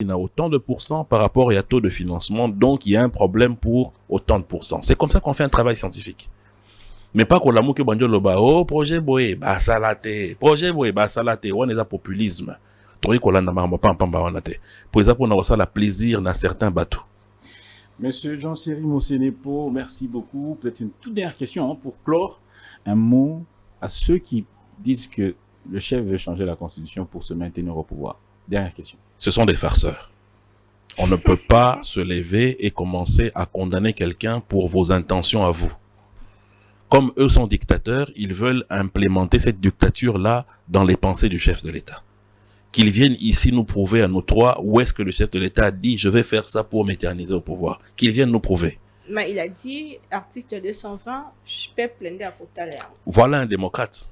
il a autant de pourcents par rapport à taux de financement, donc il y a un problème pour autant de pourcents. C'est comme ça qu'on fait un travail scientifique. Mais pas qu'on l'a mouké bandio loba, oh, projet boé, bah salate, projet boé, bah salate, on est à populisme. Troï qu'on l'a n'a pas en banate. Pour ça, on a aussi la plaisir dans certains bateaux. Monsieur Jean-Thierry Mosenepo, merci beaucoup. Peut-être une toute dernière question pour clore. Un mot à ceux qui disent que le chef veut changer la constitution pour se maintenir au pouvoir. Dernière question. Ce sont des farceurs. On ne peut pas se lever et commencer à condamner quelqu'un pour vos intentions à vous. Comme eux sont dictateurs, ils veulent implémenter cette dictature-là dans les pensées du chef de l'État. Qu'ils viennent ici nous prouver à nous trois où est-ce que le chef de l'État a dit « je vais faire ça pour m'éterniser au pouvoir ». Qu'ils viennent nous prouver. Mais il a dit, article 220, je peux plaindre à Fotala. Voilà un démocrate.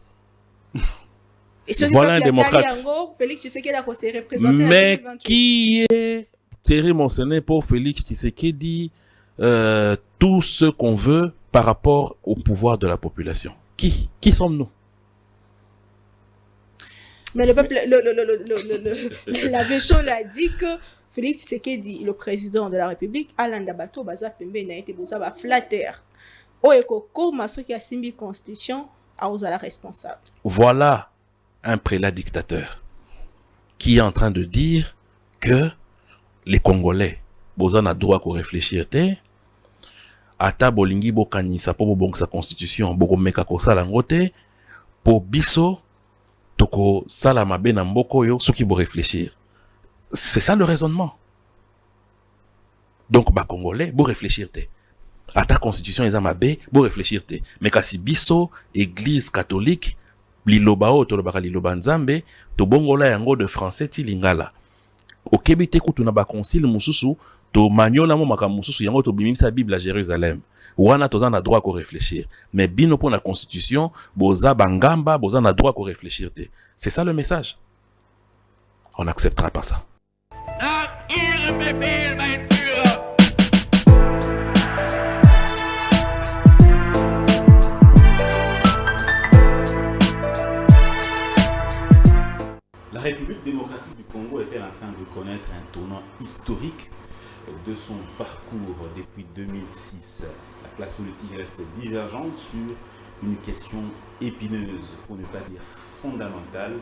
Et ce Voilà un démocrate. Félix Tshisekedi a conseillé représenter. Mais qui est Thierry Mosenepo, Félix Tshisekedi, tout ce qu'on veut par rapport au pouvoir de la population? Qui sommes-nous? Mais le peuple, la version l'a dit que Félix Tshisekedi, le président de la République, Alain Dabato, Baza Pembe, n'a été Bozaba flatter. Oeko Koma, ceux qui a signé la constitution, a osé la responsable. Voilà un prélat dictateur qui est en train de dire que les Congolais, Bozan a droit qu'on réfléchir, ata bolingi bokanisa po bobongisa sa constitution, bokomeka ko sala ngote, po biso, toko sala mabe na mboko yo, ceux qui vont réfléchir. C'est ça le raisonnement. Donc, Congolais, vous réfléchir. À ta constitution, ils ont mabe, vous réfléchir. Mais kasi biso, église catholique, lilobao, tolobaka liloba nzambe, to bongola yango de français ti lingala. Au Québec, tu na ba concile mususu, to manyola mo maka mususu yango to bimisa Bible à Jérusalem. Wana tozan a droit ko réfléchir. Mais bino pour la constitution, boza bangamba, boza na droit ko réfléchir. C'est ça le message. On n'acceptera pas ça. La République démocratique du Congo est-elle en train de connaître un tournant historique de son parcours depuis 2006? La classe politique reste divergente sur une question épineuse, pour ne pas dire fondamentale,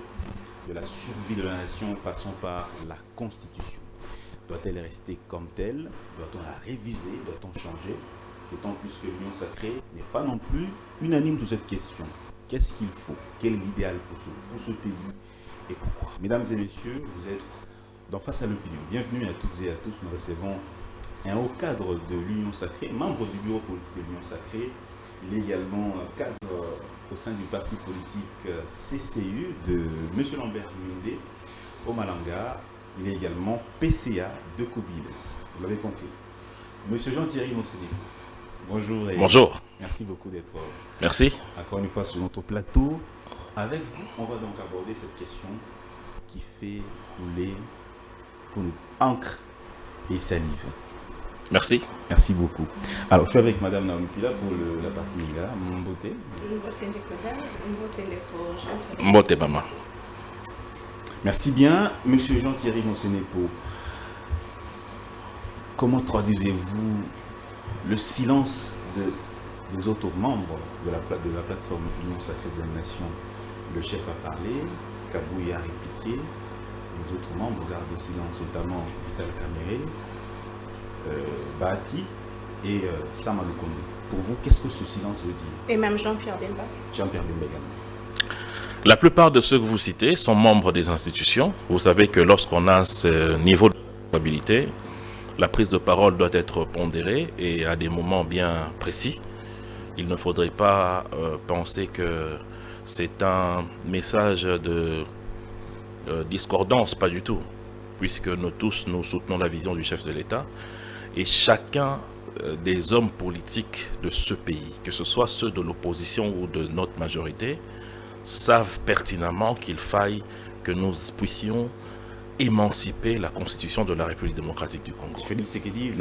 de la survie de la nation passant par la Constitution. Doit-elle rester comme telle? Doit-on la réviser? Doit-on changer? D'autant plus que l'Union sacrée n'est pas non plus unanime sur cette question. Qu'est-ce qu'il faut? Quel est l'idéal pour ce pays? Et pourquoi? Mesdames et messieurs, vous êtes dans Face à l'opinion. Bienvenue à toutes et à tous. Nous recevons un haut cadre de l'Union sacrée, membre du bureau politique de l'Union sacrée. Il est également cadre au sein du parti politique CCU de M. Lambert Minde au Malanga. Il est également PCA de Kobile. Vous l'avez compris. Monsieur Jean-Thierry Mosenepo, bonjour. Bonjour. Merci beaucoup d'être Merci. Encore une fois sur notre plateau. Avec vous, on va donc aborder cette question qui fait couler encre et salive. Merci. Merci beaucoup. Alors, je suis avec Madame Naomi Pila pour la partie Mila, Mbote. Mbote Mama. Merci bien, Monsieur Jean-Thierry Mosenepo. Comment traduisez-vous le silence des autres membres de la plateforme Union sacrée de la nation? Le chef a parlé, Kabouye a répliqué, les autres membres gardent le silence, notamment Vital Kamere, Bahati et Sama Lukonde. Pour vous, qu'est-ce que ce silence veut dire? Et même Jean-Pierre Bemba. Jean-Pierre Bemba également. La plupart de ceux que vous citez sont membres des institutions. Vous savez que lorsqu'on a ce niveau de responsabilité, la prise de parole doit être pondérée et à des moments bien précis. Il ne faudrait pas penser que c'est un message de discordance, pas du tout, puisque nous tous, nous soutenons la vision du chef de l'État et chacun des hommes politiques de ce pays, que ce soit ceux de l'opposition ou de notre majorité, savent pertinemment qu'il faille que nous puissions émanciper la constitution de la République démocratique du Congo. Félix Tshisekedi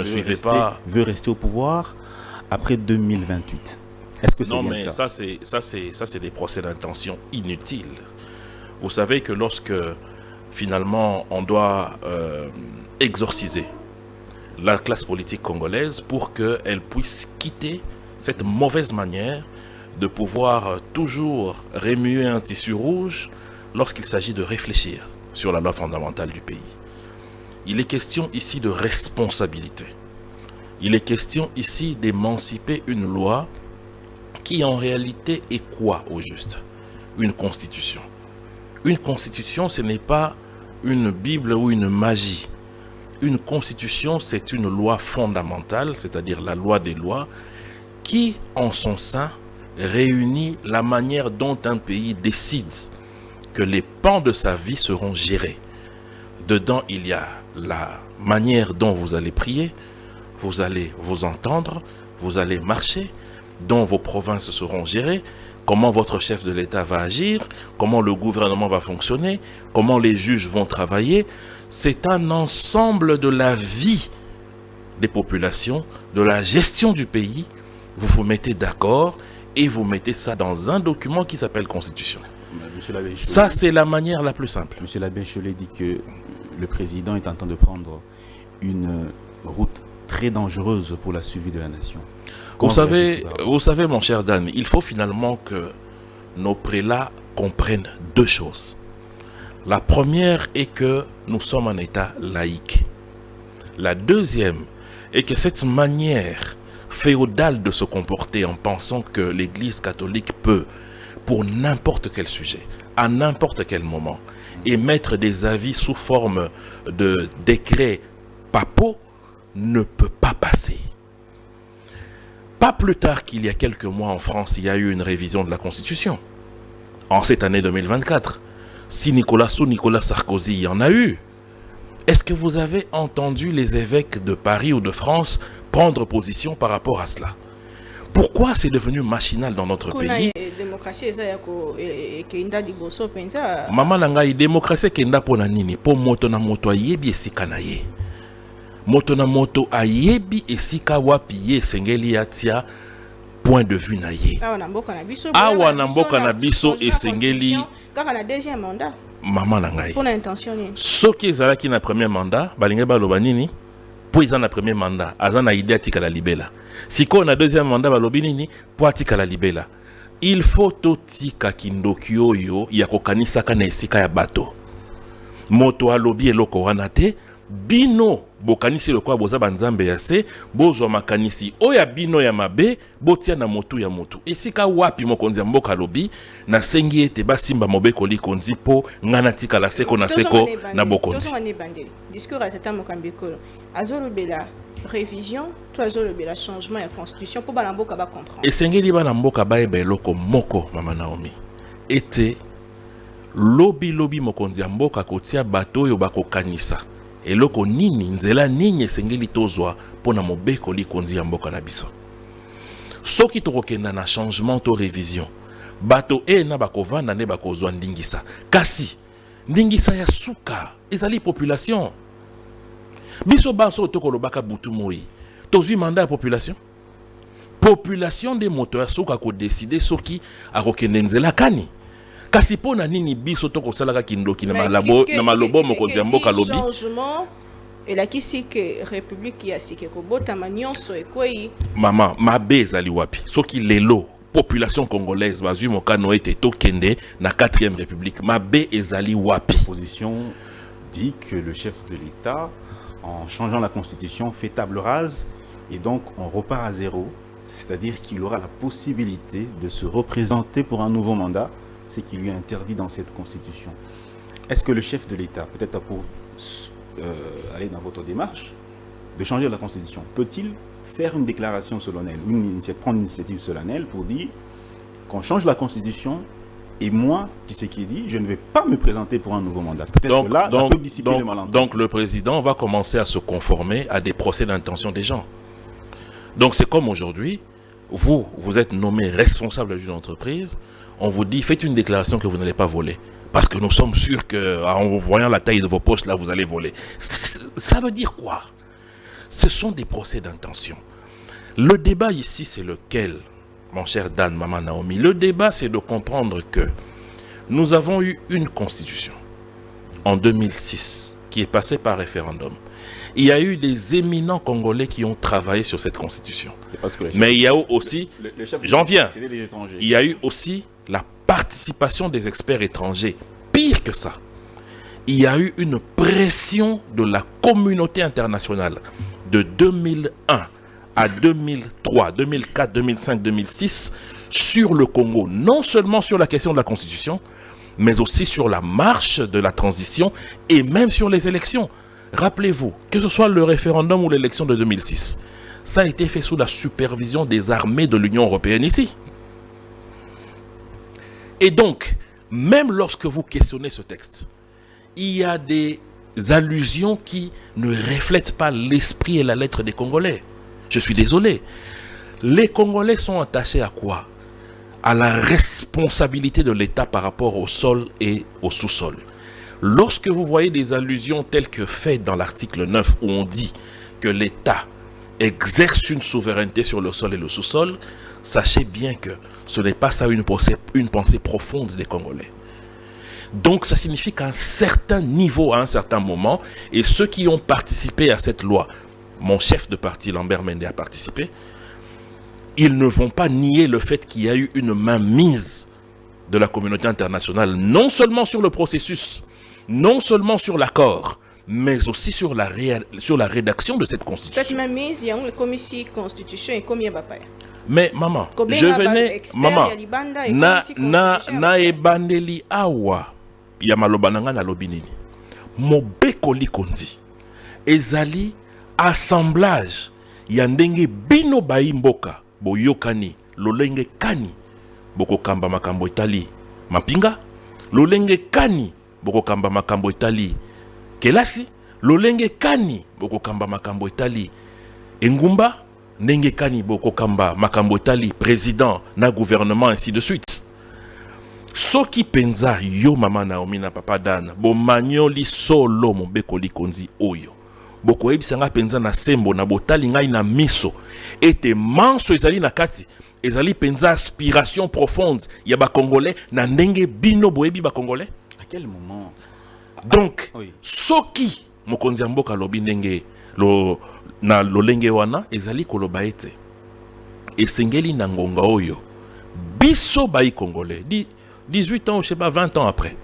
veut rester au pouvoir après 2028. Est-ce que c'est non, bien mais le cas? ça c'est des procès d'intention inutiles. Vous savez que lorsque finalement on doit exorciser la classe politique congolaise pour qu'elle puisse quitter cette mauvaise manière de pouvoir toujours remuer un tissu rouge lorsqu'il s'agit de réfléchir sur la loi fondamentale du pays. Il est question ici de responsabilité. Il est question ici d'émanciper une loi qui en réalité est quoi au juste? Une constitution. Une constitution, ce n'est pas une Bible ou une magie. Une constitution, c'est une loi fondamentale, c'est-à-dire la loi des lois, qui, en son sein, réunit la manière dont un pays décide que les pans de sa vie seront gérés. Dedans, il y a la manière dont vous allez prier, vous allez vous entendre, vous allez marcher, dont vos provinces seront gérées, comment votre chef de l'État va agir, comment le gouvernement va fonctionner, comment les juges vont travailler. C'est un ensemble de la vie des populations, de la gestion du pays. Vous vous mettez d'accord et vous mettez ça dans un document qui s'appelle Constitution. Ça, c'est la manière la plus simple. Monsieur l'abbé Cholet dit que le président est en train de prendre une route très dangereuse pour la survie de la nation. Vous savez, mon cher Dan, il faut finalement que nos prélats comprennent deux choses. La première est que nous sommes un État laïque. La deuxième est que cette manière féodale de se comporter en pensant que l'Église catholique peut, pour n'importe quel sujet, à n'importe quel moment, émettre des avis sous forme de décrets papaux, ne peut pas passer. Pas plus tard qu'il y a quelques mois en France, il y a eu une révision de la Constitution. En cette année 2024. Si Nicolas Sarkozy y en a eu, est-ce que vous avez entendu les évêques de Paris ou de France prendre position par rapport à cela? Pourquoi c'est devenu machinal dans notre pays? Maman Langai, démocratie kenda pona nini? Po moto na moto ayebi esika na ye. Moto na moto ayebi esika wapi ye sengeli atia point de vue na ye. Awa na mboka na biso esengeli kaka na deuxième mandat. Maman Langai. Pour l'intention ni. Soki ezalaki na premier mandat, balinga baloba nini? Po eza na premier mandat, aza na idée atika la libela. Siko na deuxième mandat balobi nini? Po atika la libela. Il faut totika kindoki oyo ya kokanisaka na esika ya bato. Moto alobi eloko wana te, bino bokanisi lokwa boza banzambe ya se, bozwa makanisi oya bino ya mabe, botia na motu ya motu. Esika wapi mokonzi ya mboka lobi, na sengi ete basimba mobeko likonzi po ngana tika la seko na seko na bokonzi. Discours à tata mokambikolo. Azolo bela révision, toi azolo bela changement ya constitution pour bana mboka ba comprendre. Esengeli bana mboka ba ebe loko moko mama Naomi. Ete lobi mokonzi ya mboka kotia bato yo bakokanisa. Eloko nini nzela nini esengeli tozwa pona mobeko likonzi ya mboka na biso. Soki tokokenda na changement to révision, bato na bakovanda ne bakozwa ndingisa. Kasi ndingisa ya suka ezali population. Biso baso tokolobaka butu moi. Tozwi mandat ya population. Population de moto ya suka ko décider soki akokende nzela kani. Kasi pona nini biso tokosalaka kindoki na malabo na malobo mokonzi ya mboka lobi. Changement et la kisi que république ya sike ko botama nyonso ekoi. Maman, mabe ezali wapi? Soki lelo population congolaise bazui mokano ete tokende na 4e république. Mabe ezali wapi? L'opposition dit que le chef de l'État, en changeant la constitution, fait table rase et donc on repart à zéro. C'est-à-dire qu'il aura la possibilité de se représenter pour un nouveau mandat, ce qui lui est interdit dans cette constitution. Est-ce que le chef de l'État, peut-être pour aller dans votre démarche, de changer la constitution, peut-il faire une déclaration solennelle, prendre une initiative solennelle pour dire qu'on change la constitution et moi, Tshisekedi, je ne vais pas me présenter pour un nouveau mandat. Peut-être que là, ça peut dissiper le malentendu. Donc le président va commencer à se conformer à des procès d'intention des gens. Donc c'est comme aujourd'hui, vous êtes nommé responsable d'une entreprise, on vous dit faites une déclaration que vous n'allez pas voler. Parce que nous sommes sûrs qu'en voyant la taille de vos poches, là, vous allez voler. Ça veut dire quoi? Ce sont des procès d'intention. Le débat ici, c'est lequel, mon cher Dan, maman Naomi? Le débat, c'est de comprendre que nous avons eu une constitution en 2006 qui est passée par référendum. Il y a eu des éminents Congolais qui ont travaillé sur cette constitution. Parce que mais il y a eu aussi, j'en viens, il y a eu aussi la participation des experts étrangers. Pire que ça, il y a eu une pression de la communauté internationale de 2001 à 2003, 2004, 2005, 2006 sur le Congo, non seulement sur la question de la constitution, mais aussi sur la marche de la transition et même sur les élections. Rappelez-vous, que ce soit le référendum ou l'élection de 2006, ça a été fait sous la supervision des armées de l'Union européenne ici. Et donc, même lorsque vous questionnez ce texte, il y a des allusions qui ne reflètent pas l'esprit et la lettre des Congolais. Je suis désolé. Les Congolais sont attachés à quoi? À la responsabilité de l'État par rapport au sol et au sous-sol. Lorsque vous voyez des allusions telles que faites dans l'article 9 où on dit que l'État exerce une souveraineté sur le sol et le sous-sol, sachez bien que ce n'est pas ça une pensée profonde des Congolais. Donc ça signifie qu'à un certain niveau, à un certain moment, et ceux qui ont participé à cette loi, mon chef de parti Lambert Mende a participé, ils ne vont pas nier le fait qu'il y a eu une mainmise de la communauté internationale, non seulement sur le processus, non seulement sur l'accord, mais aussi sur la rédaction de cette constitution. Cette mainmise, il y a une commission constitution et combien de batailles? Mais maman, je venais, maman, na ebandeli awa, ya malobananga na lobinini, mobeko likonzi, ezali assemblage, ya ndenge bino baimboka, boyokani, lolenge kani, boko kamba makambo itali, mapinga, lolenge kani, boko kamba makambo itali, kelasi, lolenge kani, boko kamba makambo itali, engumba, ndenge kani boko kamba makambo etali président na gouvernement ainsi de suite. Soki penza yo mama Naomi na papa Dan bo manyoli solo mobeko likonzi oyo boko ebisanga penza na sembo na botali ngai na miso ete manso ezali na kati ezali penza aspiration profonde ya ba congolais na ndenge bino boyebi ba congolais. À quel moment? Donc oui. Soki mokonzi mboka lobi ndenge na lolenge wana ezali koloba ete esengeli na ngonga oyo biso bayi congolais 18 ans, je sais pas 20 ans après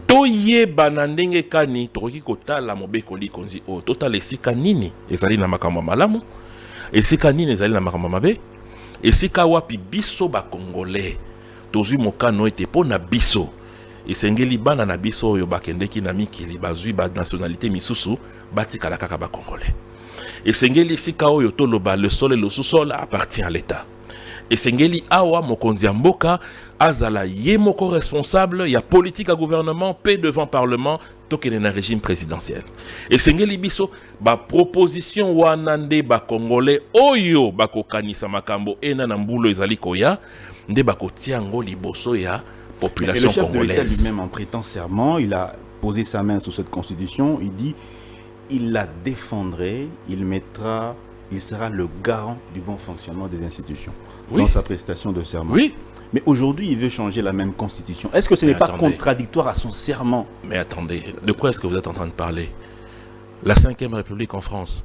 toyeba na ndenge kani tokoki kotala mobeko likonzi o totala esika nini ezali na makambo malamu, esika nini ezali na makambo mabe, esika wapi biso ba congolais tozwi mokano ete pona biso esengeli bana na biso oyo bakendeki na mikili bazwi ba nationalité misusu batikala kaka ba congolais. Esengeli sika oyo toloba le sol et le sous-sol appartient à l'État. Esengeli awa mokonzi mboka azala ye moko responsable ya politique à gouvernement paix devant parlement tokene na régime présidentiel. Esengeli biso ba proposition wana nde ba congolais oyo bakokanisa makambo ena na mbulo ezali koya nde bakotia ngo liboso ya population congolaise. Et le chef de l'État lui-même en prêtant serment, il a posé sa main sur cette constitution, il dit il la défendrait, il sera le garant du bon fonctionnement des institutions. Oui. Dans sa prestation de serment. Oui. Mais aujourd'hui, il veut changer la même constitution. Est-ce que ce n'est pas contradictoire à son serment? Mais attendez, de quoi est-ce que vous êtes en train de parler? La 5e République en France,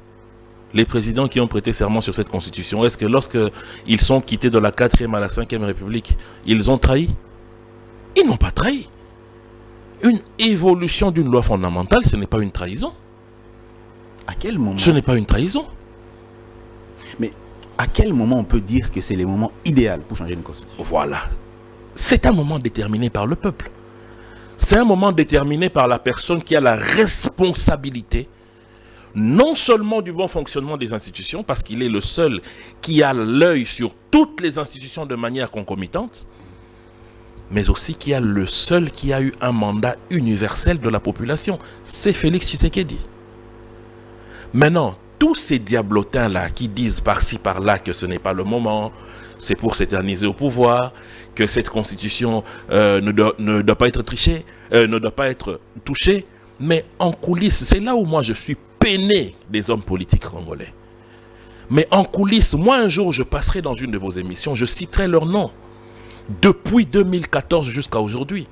les présidents qui ont prêté serment sur cette constitution, est-ce que lorsqu'ils sont quittés de la 4e à la 5e République, ils ont trahi? Ils n'ont pas trahi. Une évolution d'une loi fondamentale, ce n'est pas une trahison. À quel moment? Ce n'est pas une trahison. Mais à quel moment on peut dire que c'est le moment idéal pour changer une constitution? Voilà. C'est un moment déterminé par le peuple. C'est un moment déterminé par la personne qui a la responsabilité, non seulement du bon fonctionnement des institutions, parce qu'il est le seul qui a l'œil sur toutes les institutions de manière concomitante, mais aussi qui a le seul qui a eu un mandat universel de la population. C'est Félix Tshisekedi. Maintenant, tous ces diablotins-là qui disent par-ci, par-là que ce n'est pas le moment, c'est pour s'éterniser au pouvoir, que cette constitution ne doit pas être trichée, ne doit pas être touchée, mais en coulisses, c'est là où moi je suis peiné des hommes politiques congolais. Mais en coulisses, moi un jour je passerai dans une de vos émissions, je citerai leur nom. Depuis 2014 jusqu'à aujourd'hui,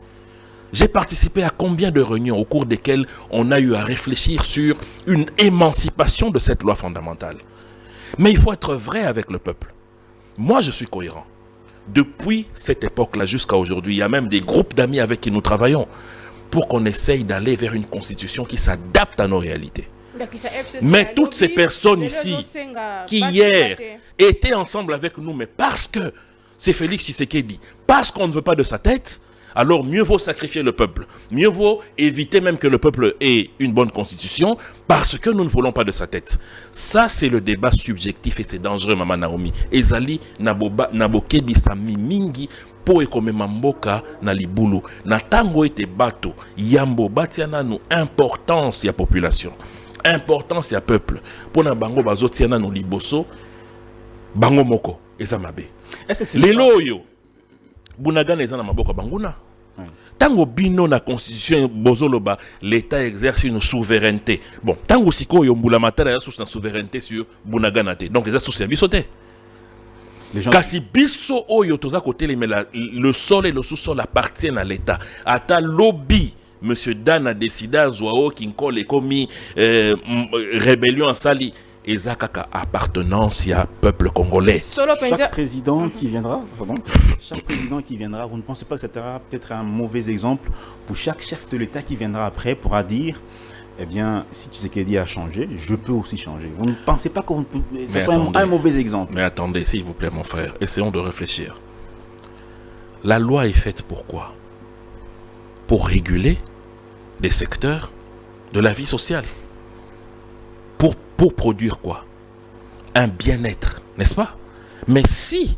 J'ai participé à combien de réunions au cours desquelles on a eu à réfléchir sur une émancipation de cette loi fondamentale. Mais il faut être vrai avec le peuple. Moi, je suis cohérent. Depuis cette époque-là jusqu'à aujourd'hui, il y a même des groupes d'amis avec qui nous travaillons pour qu'on essaye d'aller vers une constitution qui s'adapte à nos réalités. Mais toutes ces personnes ici, qui hier étaient ensemble avec nous, mais parce que c'est Félix Tshisekedi, parce qu'on ne veut pas de sa tête, alors mieux vaut sacrifier le peuple. Mieux vaut éviter même que le peuple ait une bonne constitution, parce que nous ne voulons pas de sa tête. Ça, c'est le débat subjectif et c'est dangereux, Maman Naomi. Ezali nabokebi sami mingi po ekomema mboka na libulu. Na tango ete bato, yambo batiana nu importance ya population. Importance ya peuple. Pona bango bazotiana nu liboso, bango moko, eza mabe. Lelo oyo, Bunagana eza na maboka banguna. Tango bino na constitution bozoloba, l'État exerce une souveraineté. Bon, tango siko yo mbula matala ya sous na souveraineté sur Bunagana te. Donc eza sous ya biso te. Kasi biso oyo toza kote le sol et le sous-sol appartiennent à l'État. Ata lobby Monsieur Dan a décidé à Zouao Kinkol et commis rébellion en Sali. Ezakaka appartenance à peuple congolais. Chaque président qui viendra, vous ne pensez pas que ça sera peut-être un mauvais exemple pour chaque chef de l'État qui viendra après pourra dire, eh bien, si Tshisekedi a changé, je peux aussi changer. Vous ne pensez pas que ce soit un mauvais exemple? Mais attendez, s'il vous plaît, mon frère, essayons de réfléchir. La loi est faite pour quoi? Pour réguler des secteurs de la vie sociale. Pour produire quoi? Un bien-être, n'est-ce pas? Mais si,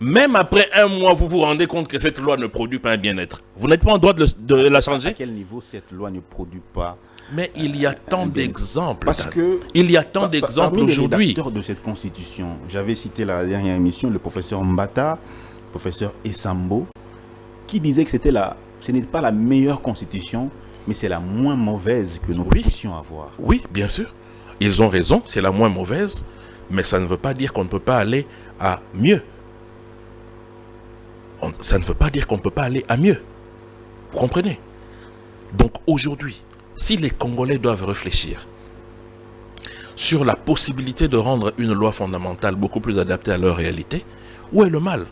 même après un mois, vous vous rendez compte que cette loi ne produit pas un bien-être, vous n'êtes pas en droit de la changer? À quel niveau cette loi ne produit pas? Mais il y a tant d'exemples. Parce que il y a tant d'exemples aujourd'hui. Les rédacteurs de cette constitution, j'avais cité la dernière émission, le professeur Mbata, le professeur Essambo, qui disait que ce n'est pas la meilleure constitution, mais c'est la moins mauvaise que nous puissions avoir. Oui, bien sûr. Ils ont raison, c'est la moins mauvaise, mais ça ne veut pas dire qu'on ne peut pas aller à mieux. Ça ne veut pas dire qu'on ne peut pas aller à mieux. Vous comprenez? Donc aujourd'hui, si les Congolais doivent réfléchir sur la possibilité de rendre une loi fondamentale beaucoup plus adaptée à leur réalité, où est le mal?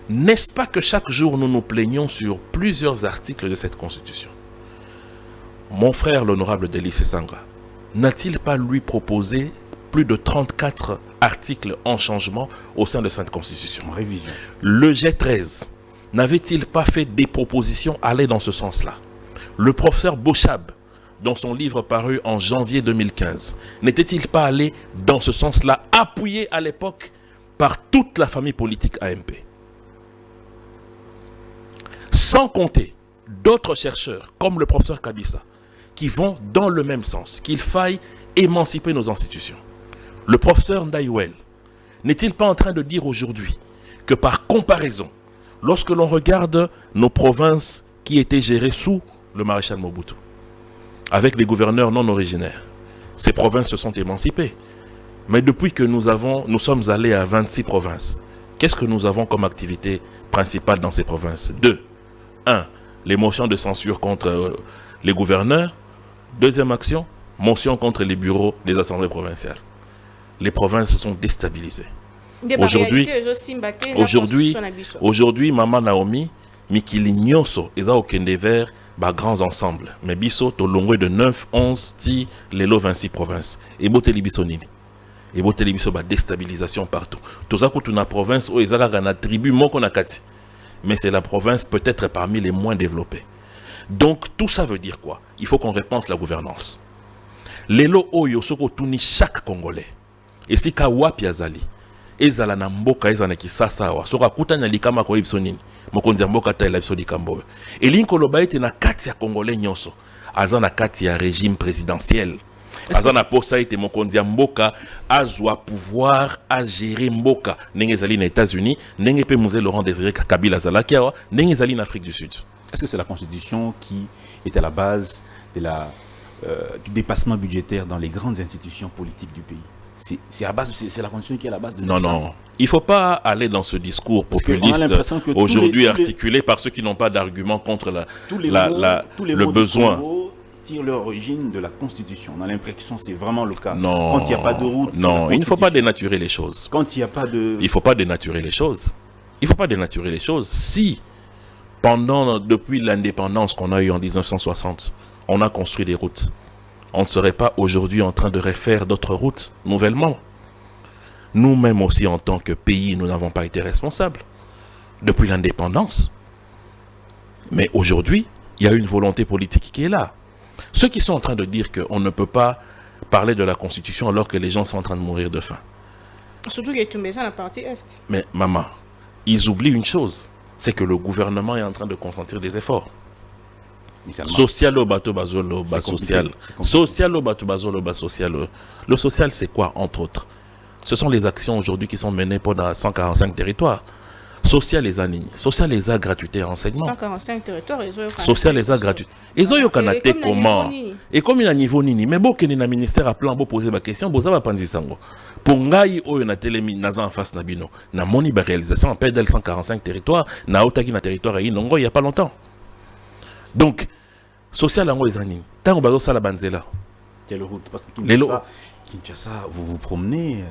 N'est-ce pas que chaque jour nous nous plaignons sur plusieurs articles de cette constitution? Mon frère, l'honorable Delis Sesanga, n'a-t-il pas lui proposé plus de 34 articles en changement au sein de cette constitution? En révision. Le G13 n'avait-il pas fait des propositions aller dans ce sens-là? Le professeur Bochab, dans son livre paru en janvier 2015, n'était-il pas allé dans ce sens-là, appuyé à l'époque par toute la famille politique AMP? Sans compter d'autres chercheurs, comme le professeur Kabissa, qui vont dans le même sens, qu'il faille émanciper nos institutions. Le professeur Ndaïwel n'est-il pas en train de dire aujourd'hui que par comparaison, lorsque l'on regarde nos provinces qui étaient gérées sous le maréchal Mobutu, avec les gouverneurs non originaires, ces provinces se sont émancipées. Mais depuis que nous sommes allés à 26 provinces, qu'est-ce que nous avons comme activité principale dans ces provinces? 2. 1. Les motions de censure contre les gouverneurs. Deuxième action, motion contre les bureaux des assemblées provinciales. Les provinces se sont déstabilisées. Aujourd'hui, Maman Naomi, Mikili Nyoso, Eza Okende vers grands ensembles. Mais biso, tolongwe de 9, 11, ti, lelo 26 provinces. Et bote libiso nini. Et bote libiso déstabilisation partout. Tozaku tuna province où Eza la tribu moko nakati. Mais c'est la province peut-être parmi les moins développées. Donc, tout ça veut dire quoi? Il faut qu'on repense la gouvernance. Lelo oyo soko tuni chaque Congolais. Et si ka wapi azali, ezala na mboka ezana kisasa wa soka kutanya likama ko ibsonini. Mokonzi mboka ta elabso likambo. Et linkoloba ete na kati ya Congolais nyonso, azana kati ya régime présidentiel. Azana posa ete mokonzi mboka azwa pouvoir à gérer mboka. Ndenge ezali na États-Unis, ndenge pe Mzee Laurent Désiré Kabila azalaki awa, ndenge ezali na Afrique du Sud. Est-ce que c'est la constitution qui est à la base de du dépassement budgétaire dans les grandes institutions politiques du pays? c'est à base, c'est la constitution qui est à la base de. Non. Il ne faut pas aller dans ce discours populiste aujourd'hui articulé par ceux qui n'ont pas d'argument contre le besoin. Tirent leur origine de la Constitution. On a l'impression que c'est vraiment le cas. Non, quand il n'y a pas de route. Non, il ne faut pas dénaturer les choses. Quand il n'y a pas de. Il ne faut pas dénaturer les choses. Il ne faut pas dénaturer les choses. Si, depuis l'indépendance qu'on a eue en 1960, on a construit des routes, on ne serait pas aujourd'hui en train de refaire d'autres routes nouvellement. Nous-mêmes aussi, en tant que pays, nous n'avons pas été responsables depuis l'indépendance. Mais aujourd'hui, il y a une volonté politique qui est là. Ceux qui sont en train de dire qu'on ne peut pas parler de la Constitution alors que les gens sont en train de mourir de faim. Surtout qu'il y a tout ça dans la partie Est. Mais maman, ils oublient une chose, c'est que le gouvernement est en train de consentir des efforts. Social au bateau bazolo bas social. Social au bateau bazolo bas social. Le social, c'est quoi, entre autres? Ce sont les actions aujourd'hui qui sont menées pendant 145 territoires. Social les années, social les a gratuité et renseignement. 145 territoires, social les a gratuité. Ils ont eu canate comment? Et comme il a niveau nini, mais bon, qu'il y a un ministère à plan pour poser ma question, vous avez pas dit ça. Pour ngai o na télémi naza en face nabino, na moni ba réalisation en PDL 145 territoires, na otaki na territoire et non il y a pas longtemps. Donc social en les années. Tant on bazo ça la banzela. Quelle route? Parce que Kinshasa, vous vous promenez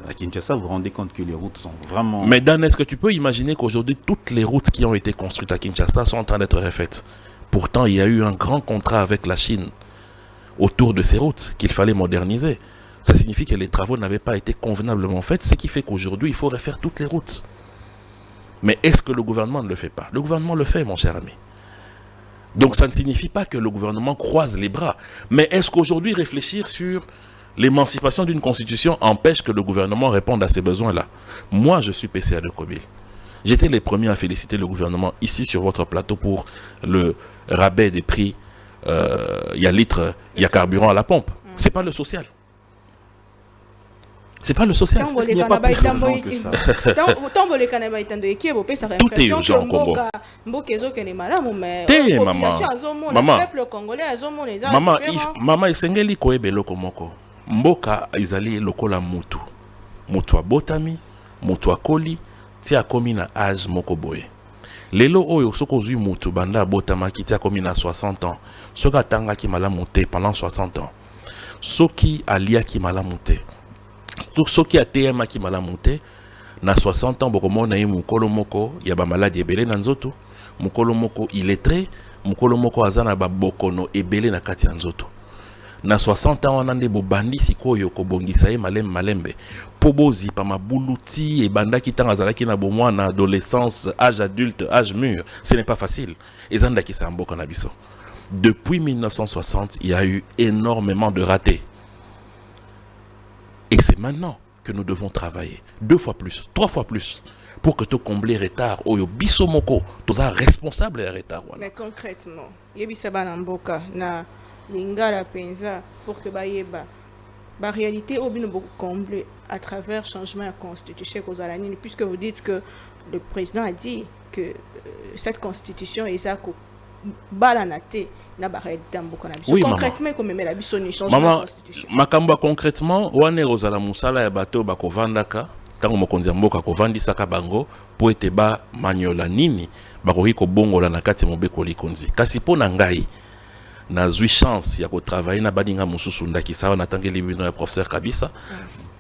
à Kinshasa, vous vous rendez compte que les routes sont vraiment... Mais Dan, est-ce que tu peux imaginer qu'aujourd'hui, toutes les routes qui ont été construites à Kinshasa sont en train d'être refaites? Pourtant, il y a eu un grand contrat avec la Chine autour de ces routes qu'il fallait moderniser. Ça signifie que les travaux n'avaient pas été convenablement faits, ce qui fait qu'aujourd'hui, il faut refaire toutes les routes. Mais est-ce que le gouvernement ne le fait pas? Le gouvernement le fait, mon cher ami. Donc ça ne signifie pas que le gouvernement croise les bras. Mais est-ce qu'aujourd'hui, réfléchir sur l'émancipation d'une constitution empêche que le gouvernement réponde à ces besoins-là? Moi, je suis PCA de Kobil. J'étais les premiers à féliciter le gouvernement ici sur votre plateau pour le rabais des prix. Il y a litre, il y a carburant à la pompe. C'est pas le social. C'est pas le social. Parce qu'il n'y a pas plus urgent que ça. Tout est urgent au Congo. Maman, isengeli koyebe loko moko. Mboka izali lokola mutu. Mutu abotami, mutu akoli, ti akomi na âge moko boye. Lelo oyo soko zui mutu banda abotama ki ti akomi na 60 ans. Soka tanga ki malamu te pendant 60 ans. Soki alia ki malamu te. Tout ce qui a TMA qui m'a monté, na 60 ans, beaucoup na mukolo moko, ya ba malade ebele na nzoto, mukolo moko illettré, mukolo moko azana ba bokono ebele na kati ya nzoto. Na 60 ans on bo bandi sikoyo ko bongisa ye malembe. Pobozi pa mabuluti e banda ki tanga zalaki na bomwa na adolescence, âge adulte, âge mûr, ce n'est pas facile. Ezanda ki sa mboka na biso. Depuis 1960, il y a eu énormément de ratés. Et c'est maintenant que nous devons travailler 2 fois plus, 3 fois plus pour que tu combles retard oyo biso moko tu es responsable de retard. Mais concrètement, yebisaba na mboka na lingala penza pour que bayeba ba réalité obino combler à travers changement de constitution kozalani, puisque vous dites que le président a dit que cette constitution est ça ko balanate. Oui, concrètement, comme la bisoni changement de constitution. Makamba concrètement, wane rozala musala ya bato bako vandaka, tango mokonzi mboka ko vandisaka bango po ete ba manyola nini bakoki ko bongola na kati mobeko likonzi. Kasi pona ngai na zui chance ya ko travailler na badinga mususu ndaki sawa na tangeli bino ya professeur Kabisa.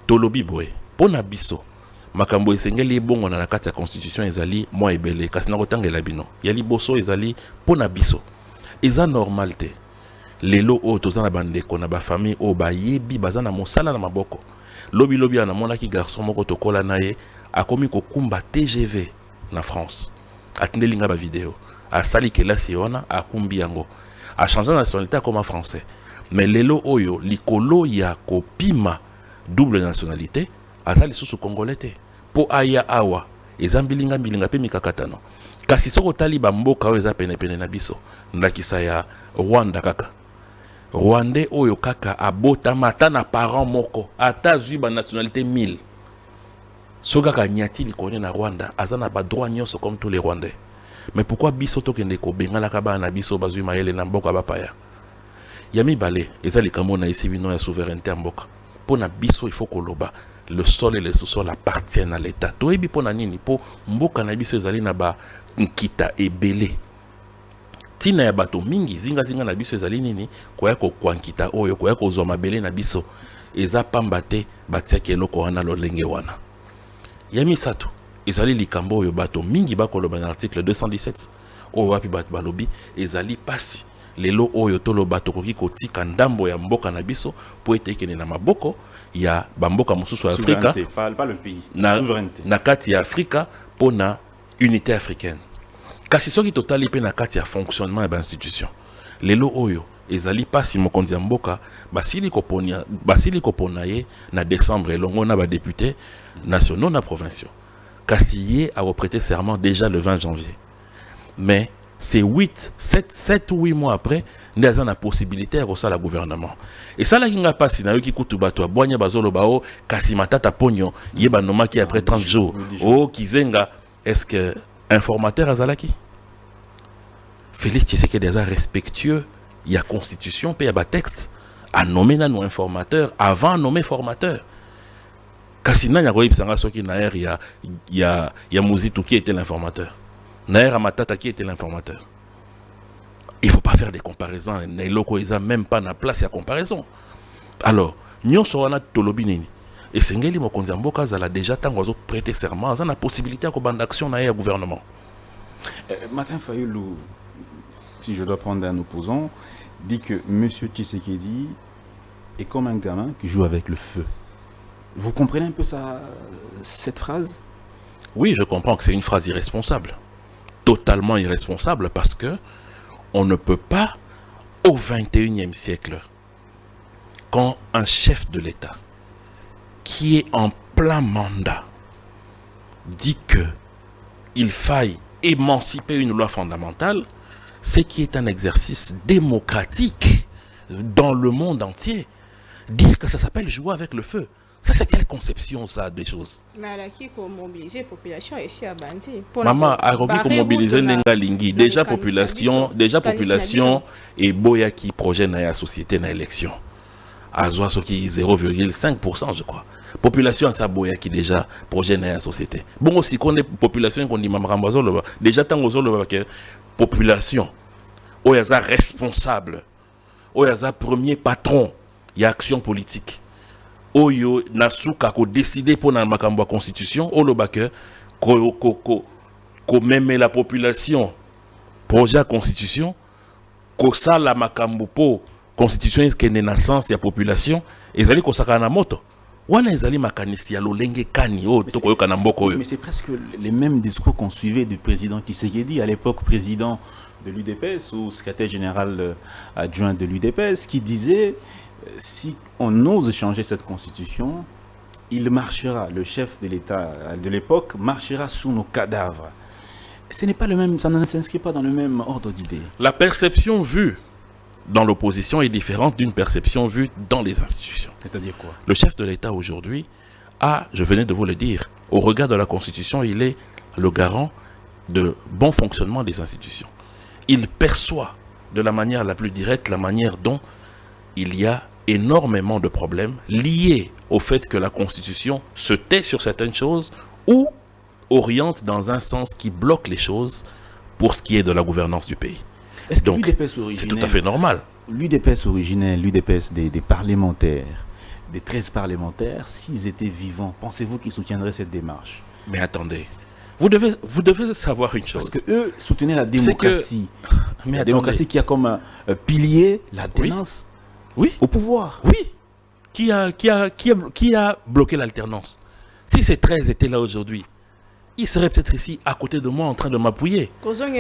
Tolobi boye, pona biso makambo esengeli bongo na kati ya constitution ezali mo ebele kasi na ko tangela bino. Ya liboso ezali pona biso. Eza normal te. Lelo o tozana bandeko na ba famille o ba yebi bazana mosala na maboko. Lobi ana mona ki garçon moko tokola na ye akomi ko kumba TGV na France. Atindelinga ba vidéo. A sali kelasi wana akumbi yango. A changé nationalité comme français. Mais lelo oyo likolo ya kopima double nationalité azali susu congolais te. Po aya awa ezambilinga pe mikakatano. Kasi soko tali ba mboka oyo eza pene na biso. Ndakisa ya Rwanda kaka. Rwandais oyo kaka abota mata na parent moko ata zui ba nationalité 1000. Soka ka nyati likone na Rwanda azana ba droit nyonso comme tous les Rwandais. Mais pourquoi biso tokende ko bengala ka ba na biso bazui mayele na mboka bapaya? Yami balé ezali kamo na isi bino ya souveraineté mboka. pour na biso il faut koloba le sol et le sous-sol appartiennent à l'État. Toyebi pour na nini pour mboka na biso ezali na ba nkita ebele. Tina ya bato mingi zinga na biso ezali nini koya ko kwankita oyo koya ko zwa mabele na biso eza pamba te batiaki eloko wana lolenge wana. Ya misato ezali likambo oyo bato mingi bakoloba na article 217 oyo wapi bato balobi ezali pasi lelo oyo tolo bato koki kotika ndambo ya mboka na biso po ete ekende na maboko ya bamboka mosusu ya Afrika pas le pays na kati ya Afrika po na unité africaine. Kasi soki totali pe na kati ya fonctionnement ya institution lelo oyo ezali pasi mokonzi ya mboka basili kopona ye na décembre elongo na ba députés nationaux na provinciaux. Kasi ye a reprêté serment déjà le 20 janvier. Mais c'est 7 ou 8 mois après, nous avons la possibilité de recevoir le gouvernement. Et ça, là, il n'y a pas si nous avons écouté Boigna Bazolo Bao, Kasimatata Pognon, Yeba Noma qui après 30 jours, oh, Kizenga, est-ce que informateur Azalaki Félix Tshisekedi déjà respectueux, il y a constitution, puis il y a texte, à nommer nos informateurs, avant de nommer formateur. Kassina Nyagoïb Sanga Soki Naer, il y a Mouzitou qui était l'informateur. Naer Amatata qui était l'informateur. Il ne faut pas faire des comparaisons. Nailoko ils n'ont même pas na place à comparaison. Alors, nous sommes tolobi nini. Et Sengeli Mokonzi Mboka a déjà tant qu'on prêté serment, on a la possibilité de faire d'action dans le gouvernement. Martin Fayoulou, si je dois prendre un opposant, dit que M. Tshisekedi est comme un gamin qui joue avec le feu. Vous comprenez un peu cette phrase? Oui, je comprends que c'est une phrase irresponsable. Totalement irresponsable parce que on ne peut pas, au 21e siècle, quand un chef de l'État qui est en plein mandat dit qu'il faille émanciper une loi fondamentale, ce qui est un exercice démocratique dans le monde entier, dire que ça s'appelle jouer avec le feu. Ça, c'est quelle conception, ça, des choses? Mais à qui pour mobiliser la population ici à Bandi. Maman, à pour mobiliser Nengalingi. Déjà, population et Boyaki projet dans la société, dans l'élection. À Zoasoki, 0,5%, je crois. Population, ça Boyaki déjà projet dans la société. Bon, aussi, qu'on est population, qu'on dit Mamrambazo, déjà, tant que population, où il y a responsable, où il y a premier patron, il y a action politique. Oyo nasuka ko décider pour na makambo la constitution o lobake ko même la population projet constitution ko sala makambo po constitution est naissance ya population ezali ko saka na moto wana ezali makanisi ya lolenge kani o to koyoka na mboko oyo. Mais c'est presque les mêmes discours qu'on suivait du président Tshisekedi à l'époque, président de l'UDPS ou secrétaire général adjoint de l'UDPS, qui disait si on ose changer cette constitution, il marchera, le chef de l'État de l'époque marchera sous nos cadavres. Ce n'est pas le même, ça ne s'inscrit pas dans le même ordre d'idées. La perception vue dans l'opposition est différente d'une perception vue dans les institutions. C'est-à-dire quoi? Le chef de l'État aujourd'hui a, je venais de vous le dire, au regard de la Constitution, il est le garant de bon fonctionnement des institutions. Il perçoit de la manière la plus directe la manière dont il y a énormément de problèmes liés au fait que la Constitution se tait sur certaines choses ou oriente dans un sens qui bloque les choses pour ce qui est de la gouvernance du pays. Donc, c'est tout à fait normal. L'UDPS originel, l'UDPS des parlementaires, des 13 parlementaires, s'ils étaient vivants, pensez-vous qu'ils soutiendraient cette démarche? Mais attendez, vous devez savoir une chose. Parce qu'eux soutenaient la démocratie. Mais la démocratie qui a comme pilier la tenance. Oui. Au pouvoir. Oui. Qui a bloqué l'alternance? Si ces 13 étaient là aujourd'hui, ils seraient peut-être ici à côté de moi en train de m'appuyer.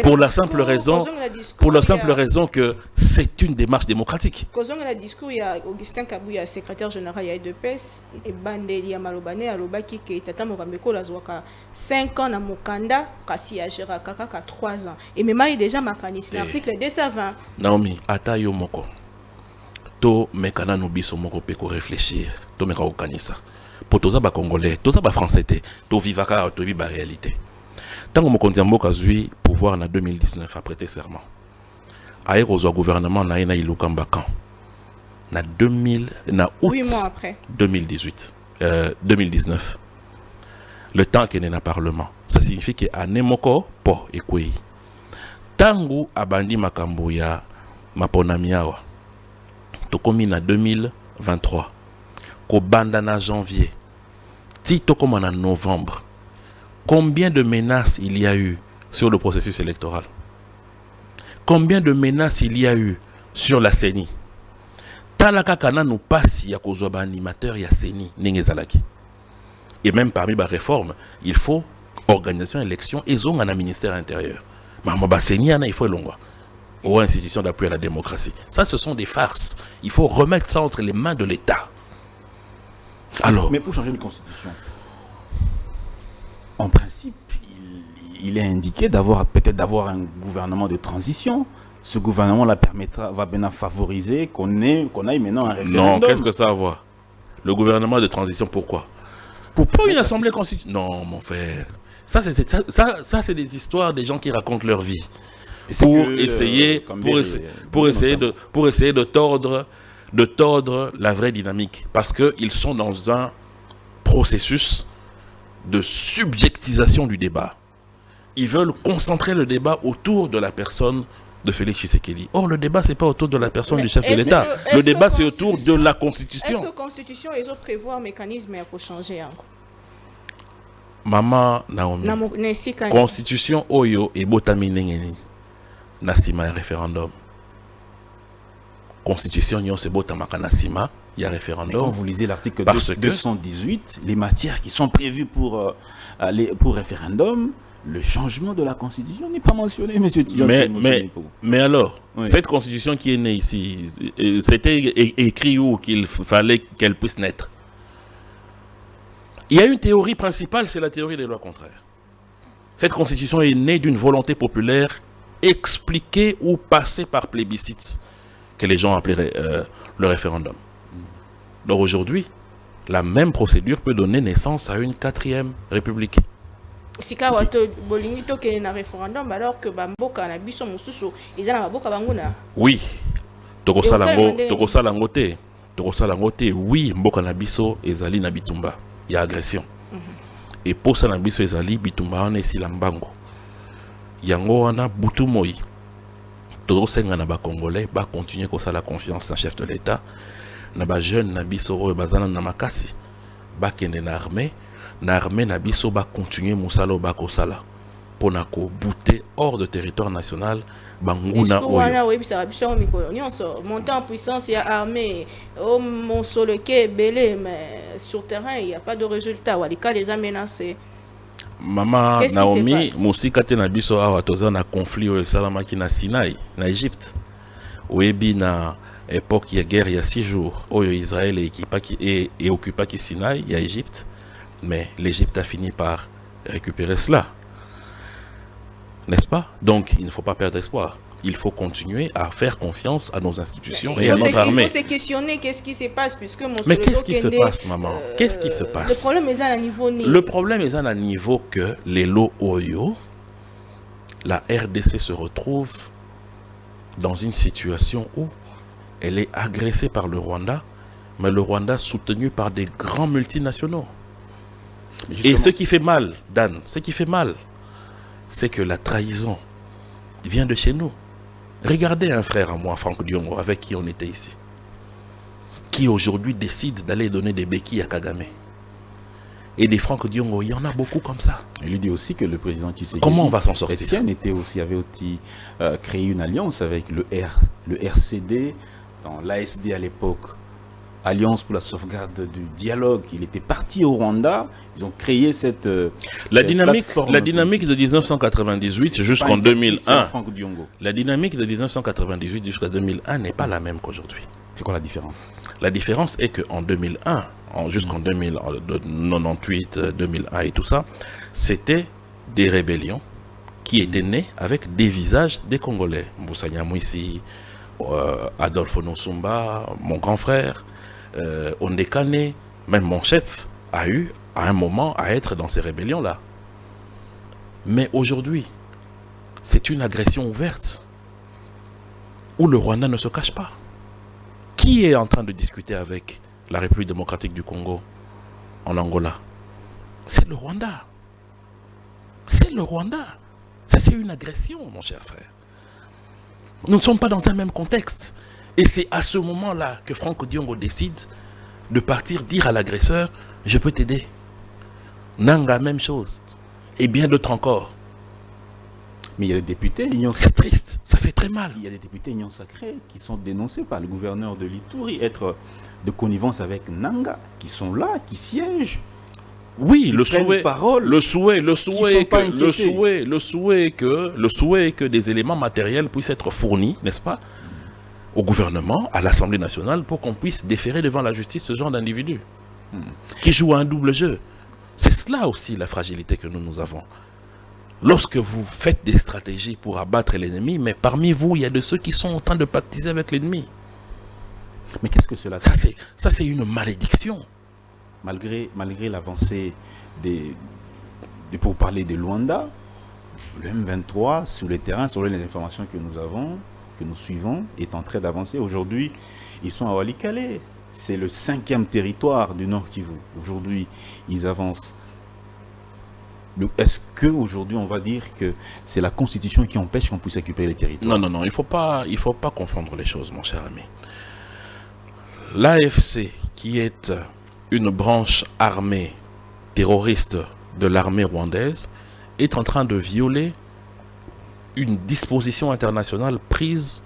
Pour la simple raison que c'est une démarche démocratique. Causons le discours, il y a Augustin Kabouya, secrétaire général de l'UDPS, et Bandeli Yamalobane, Alobaki, qui est à Mogameko, la Zouaka, 5 ans à Mokanda, Kassi à Géraka, 3 ans. Et même il déjà Makanis, l'article 220. Naomi, Atayo Moko. To mekana no biso moko pe ko réfléchir to meka okanisa po toza ba congolais toza ba français to vivaka to bi ba réalité tango mokonzi mboka zui pouvoir na 2019 a prêté serment aye kozwa gouvernement na ina iluka mbaka na 2000 na août 8 mois après 2019 le temps qu'il est parlement ça signifie que année moko po ekwei tangu abandi makambo ya maponamiawa tokomi na 2023 ko banda na janvier ti tokoma na novembre combien de menaces il y a eu sur le processus électoral? Combien de menaces il y a eu sur la CENI? Talaka kana nous passe ya kozwa ba animateur ya CENI ningezalaki. Et même parmi les réformes, il faut organisation élection et zonga na ministère intérieur. Mama ba CENI ana il faut longwa aux institutions d'appui à la démocratie. Ça ce sont des farces. Il faut remettre ça entre les mains de l'État. Alors, mais pour changer une constitution, en principe, il est indiqué peut-être d'avoir un gouvernement de transition. Ce gouvernement-là va bien favoriser qu'on aille maintenant un référendum. Non, qu'est-ce que ça a à voir? Le gouvernement de transition, pourquoi? Pour une assemblée constitutionnelle. Non, mon frère. Ça, c'est des histoires des gens qui racontent leur vie. Pour essayer de tordre la vraie dynamique. Parce qu'ils sont dans un processus de subjectisation du débat. Ils veulent concentrer le débat autour de la personne de Félix Tshisekedi. Or, le débat, ce n'est pas autour de la personne du chef de l'État. Le débat, c'est autour de la Constitution. Est-ce que la Constitution, ils ont prévu un mécanisme pour changer encore? Maman Naomi, Constitution Oyo et Botami Nengeni, Nasima référendum. Constitution Nyon se Botamaka Nasima, il y a référendum. Quand vous lisez l'article 218, les matières qui sont prévues pour référendum, le changement de la Constitution n'est pas mentionné, monsieur Thion. Mais alors, oui. Cette Constitution qui est née ici, c'était écrit où qu'il fallait qu'elle puisse naître? Il y a une théorie principale, c'est la théorie des lois contraires. Cette Constitution est née d'une volonté populaire expliquée ou passée par plébiscite, que les gens appelleraient le référendum. Donc aujourd'hui, la même procédure peut donner naissance à une 4e république. Si kawato bolingito ke na référendum alors que bamboka na biso mususu ezana baboka banguna. Oui. Tokosala ngote, oui, mboka na biso ezali na bitumba, il y a agression. Et pour ça na biso ezali bitumba wana esila mbango. Yango wana butu moi. Tokosenga na ba congolais ba continuer kosala confiance na chef de l'État. Na ba jeune na biso oyo bazana na makasi. Ba kende na armée. Na armée na biso ba continuer musala ba kosala pona ko bouter hors de territoire national banguna oyo. Wana oui bisa biso mikolo nyonso monter en puissance ya armée au monsoleke belé mais sur terrain il y a pas de résultat walika les a menacés. Mama Naomi musika te na biso awa toza na conflit oyo salamaki na Sinaï na Égypte. Oyebi na époque ya guerre ya 6 jours oyo Israël et occupa ki Sinaï ya Égypte. Mais l'Égypte a fini par récupérer cela. N'est-ce pas? Donc, il ne faut pas perdre espoir. Il faut continuer à faire confiance à nos institutions et à notre armée. Il faut se questionner qu'est-ce qui se passe puisque mon Mais qu'est-ce qui se passe, maman? Qu'est-ce qui se passe? Le problème est à niveau ni. Le problème est à niveau que les lots Oyo, la RDC se retrouve dans une situation où elle est agressée par le Rwanda, mais le Rwanda soutenu par des grands multinationaux. Et ce qui fait mal, Dan, ce qui fait mal, c'est que la trahison vient de chez nous. Regardez un frère à moi, Franck Diongo, avec qui on était ici, qui aujourd'hui décide d'aller donner des béquilles à Kagame. Et des Franck Diongo, il y en a beaucoup comme ça. Il lui dit aussi que le président Tshisekedi, comment on va s'en sortir? Etienne avait aussi créé une alliance avec le RCD, dans l'ASD à l'époque. Alliance pour la sauvegarde du dialogue. Il était parti au Rwanda. Ils ont créé cette la dynamique de 1998 jusqu'en 2001. La dynamique de 1998 jusqu'à 2001 n'est pas la même qu'aujourd'hui. C'est quoi la différence? La différence est qu'en 2001, jusqu'en 1998, 2001 et tout ça, c'était des rébellions qui étaient nées avec des visages des Congolais. Moussa Nyamwisi, Adolphe Nosumba, mon grand frère. Ondekane, même mon chef, a eu à un moment à être dans ces rébellions-là. Mais aujourd'hui, c'est une agression ouverte où le Rwanda ne se cache pas. Qui est en train de discuter avec la République démocratique du Congo en Angola? C'est le Rwanda. C'est le Rwanda. Ça, c'est une agression, mon cher frère. Nous ne sommes pas dans un même contexte. Et c'est à ce moment-là que Franck Diongo décide de partir dire à l'agresseur, je peux t'aider. Nanga, même chose. Et bien d'autres encore. Mais il y a des députés, c'est triste, ça fait très mal. Il y a des députés Union Sacrée qui sont dénoncés par le gouverneur de l'Ituri, être de connivence avec Nanga, qui sont là, qui siègent. Oui, le souhait que des éléments matériels puissent être fournis, n'est-ce pas, au gouvernement, à l'Assemblée nationale, pour qu'on puisse déférer devant la justice ce genre d'individus qui jouent un double jeu. C'est cela aussi la fragilité que nous avons. Lorsque vous faites des stratégies pour abattre l'ennemi, mais parmi vous, il y a de ceux qui sont en train de pactiser avec l'ennemi. Mais qu'est-ce que cela? Ça, c'est une malédiction. Malgré l'avancée pour parler de Luanda, le M23 sur le terrain, selon les informations que nous avons, que nous suivons, est en train d'avancer. Aujourd'hui, ils sont à Walikale. C'est le 5e territoire du Nord Kivu. Aujourd'hui, ils avancent. Est-ce qu'aujourd'hui, on va dire que c'est la Constitution qui empêche qu'on puisse occuper les territoires? Non, il ne faut pas confondre les choses, mon cher ami. L'AFC, qui est une branche armée terroriste de l'armée rwandaise, est en train de violer une disposition internationale prise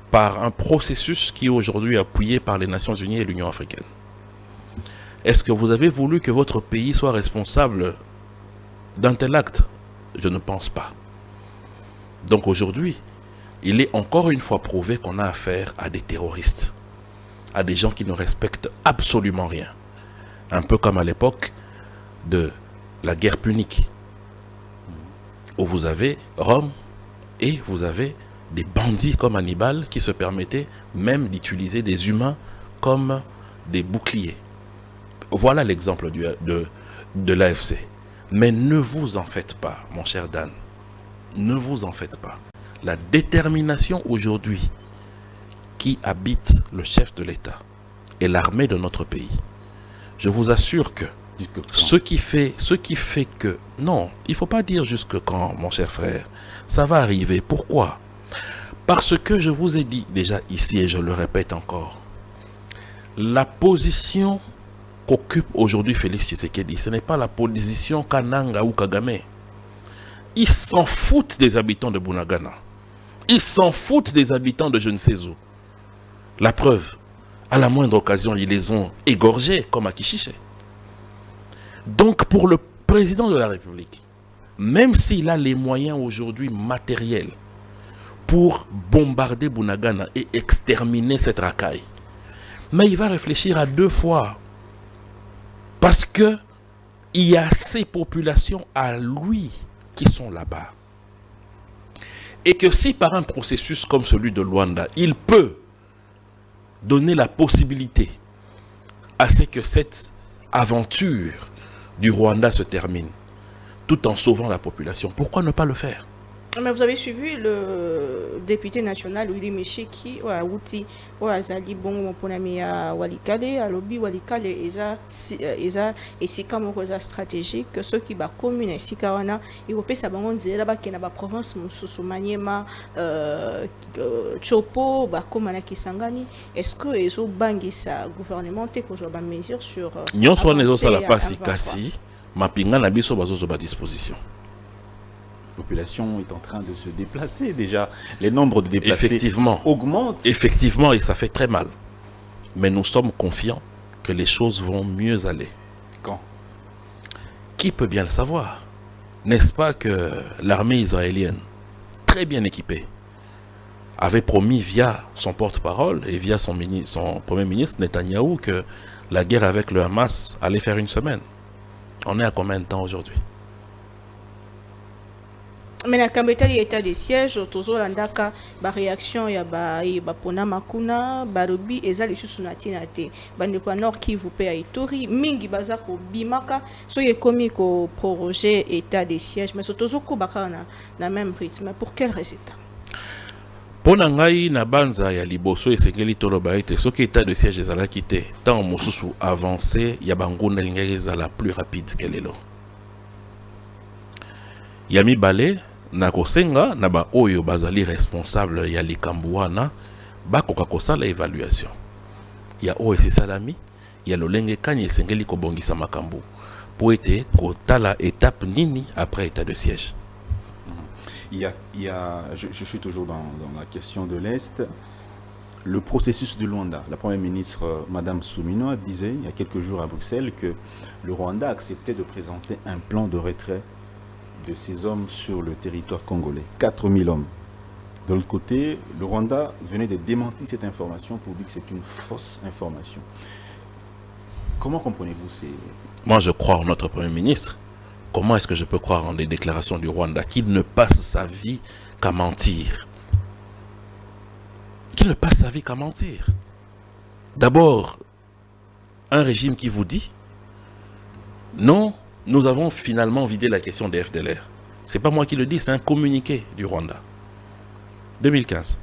par un processus qui est aujourd'hui appuyé par les Nations Unies et l'Union africaine. Est-ce que vous avez voulu que votre pays soit responsable d'un tel acte? Je ne pense pas. Donc aujourd'hui, il est encore une fois prouvé qu'on a affaire à des terroristes, à des gens qui ne respectent absolument rien. Un peu comme à l'époque de la guerre punique, où vous avez Rome et vous avez des bandits comme Hannibal qui se permettaient même d'utiliser des humains comme des boucliers. Voilà l'exemple de l'AFC. Mais ne vous en faites pas, mon cher Dan. Ne vous en faites pas. La détermination aujourd'hui qui habite le chef de l'État et l'armée de notre pays, je vous assure que ce qui fait que... Non, il ne faut pas dire jusque quand, mon cher frère. Ça va arriver. Pourquoi? Parce que je vous ai dit déjà ici, et je le répète encore, la position qu'occupe aujourd'hui Félix Tshisekedi, ce n'est pas la position Kananga ou Kagame. Ils s'en foutent des habitants de Bunagana. Ils s'en foutent des habitants de je ne sais où. La preuve, à la moindre occasion, ils les ont égorgés comme à Kishiché. Donc pour le président de la République, même s'il a les moyens aujourd'hui matériels pour bombarder Bunagana et exterminer cette racaille, mais il va réfléchir à 2 fois. Parce que il y a ces populations à lui qui sont là-bas. Et que si par un processus comme celui de Luanda, il peut donner la possibilité à ce que cette aventure du Rwanda se termine, tout en sauvant la population, pourquoi ne pas le faire? Mais vous avez suivi le député national Willy Mesheki ou Aouti ou Azali Bongo Mponami à Walikale, à Lobby Walikale, et c'est comme une stratégique que ceux qui sont communes et si wana Européens ça bangon zéla ba kena ba province mususu Maniema Chopo ba komana Kisangani. Est-ce que ezo bangisa gouvernement te ko ba mesure sur nyonso nezo sala pasi kasi mapinga na biso bazozo ba disposition. La population est en train de se déplacer déjà. Les nombres de déplacés augmentent. Effectivement, et ça fait très mal. Mais nous sommes confiants que les choses vont mieux aller. Quand? Qui peut bien le savoir? N'est-ce pas que l'armée israélienne, très bien équipée, avait promis via son porte-parole et via son premier ministre Netanyahou que la guerre avec le Hamas allait faire 1 semaine. On est à combien de temps aujourd'hui? Mais na kambetali état de siège tozo landaka ba réaction ya ba pona makuna barobi eza lisusu na tina te bande kwa Nord Kivu pe ya Ituri mingi baza ko bimaka so ye komi ko proroger état de siège mais tozo ko baka na même rythme. Pour quel résultat? Pona ngai na banza ya liboso esengeli toloba ete soki état de siège ezalaki te tant mosusu avancé ya banguna lingaki ezala plus rapide que lelo. Ya mibale na kosenga na ba oyo bazali responsable ya likambo wana bakoka kosala évaluation. Ya oyo esalami ya lolenge kani esengeli kobongisa makambo po ete kotala étape nini après état de siège. Je suis toujours dans la question de l'Est. Le processus du Rwanda. La Première ministre, Madame Soumino, disait il y a quelques jours à Bruxelles que le Rwanda acceptait de présenter un plan de retrait de ces hommes sur le territoire congolais. 4000 hommes. De l'autre côté, le Rwanda venait de démentir cette information pour dire que c'est une fausse information. Comment comprenez-vous ces... Moi, je crois en notre Premier ministre. Comment est-ce que je peux croire en des déclarations du Rwanda qui ne passe sa vie qu'à mentir? Qui ne passe sa vie qu'à mentir. D'abord, un régime qui vous dit non, nous avons finalement vidé la question des FDLR. C'est pas moi qui le dis, c'est un communiqué du Rwanda. 2015.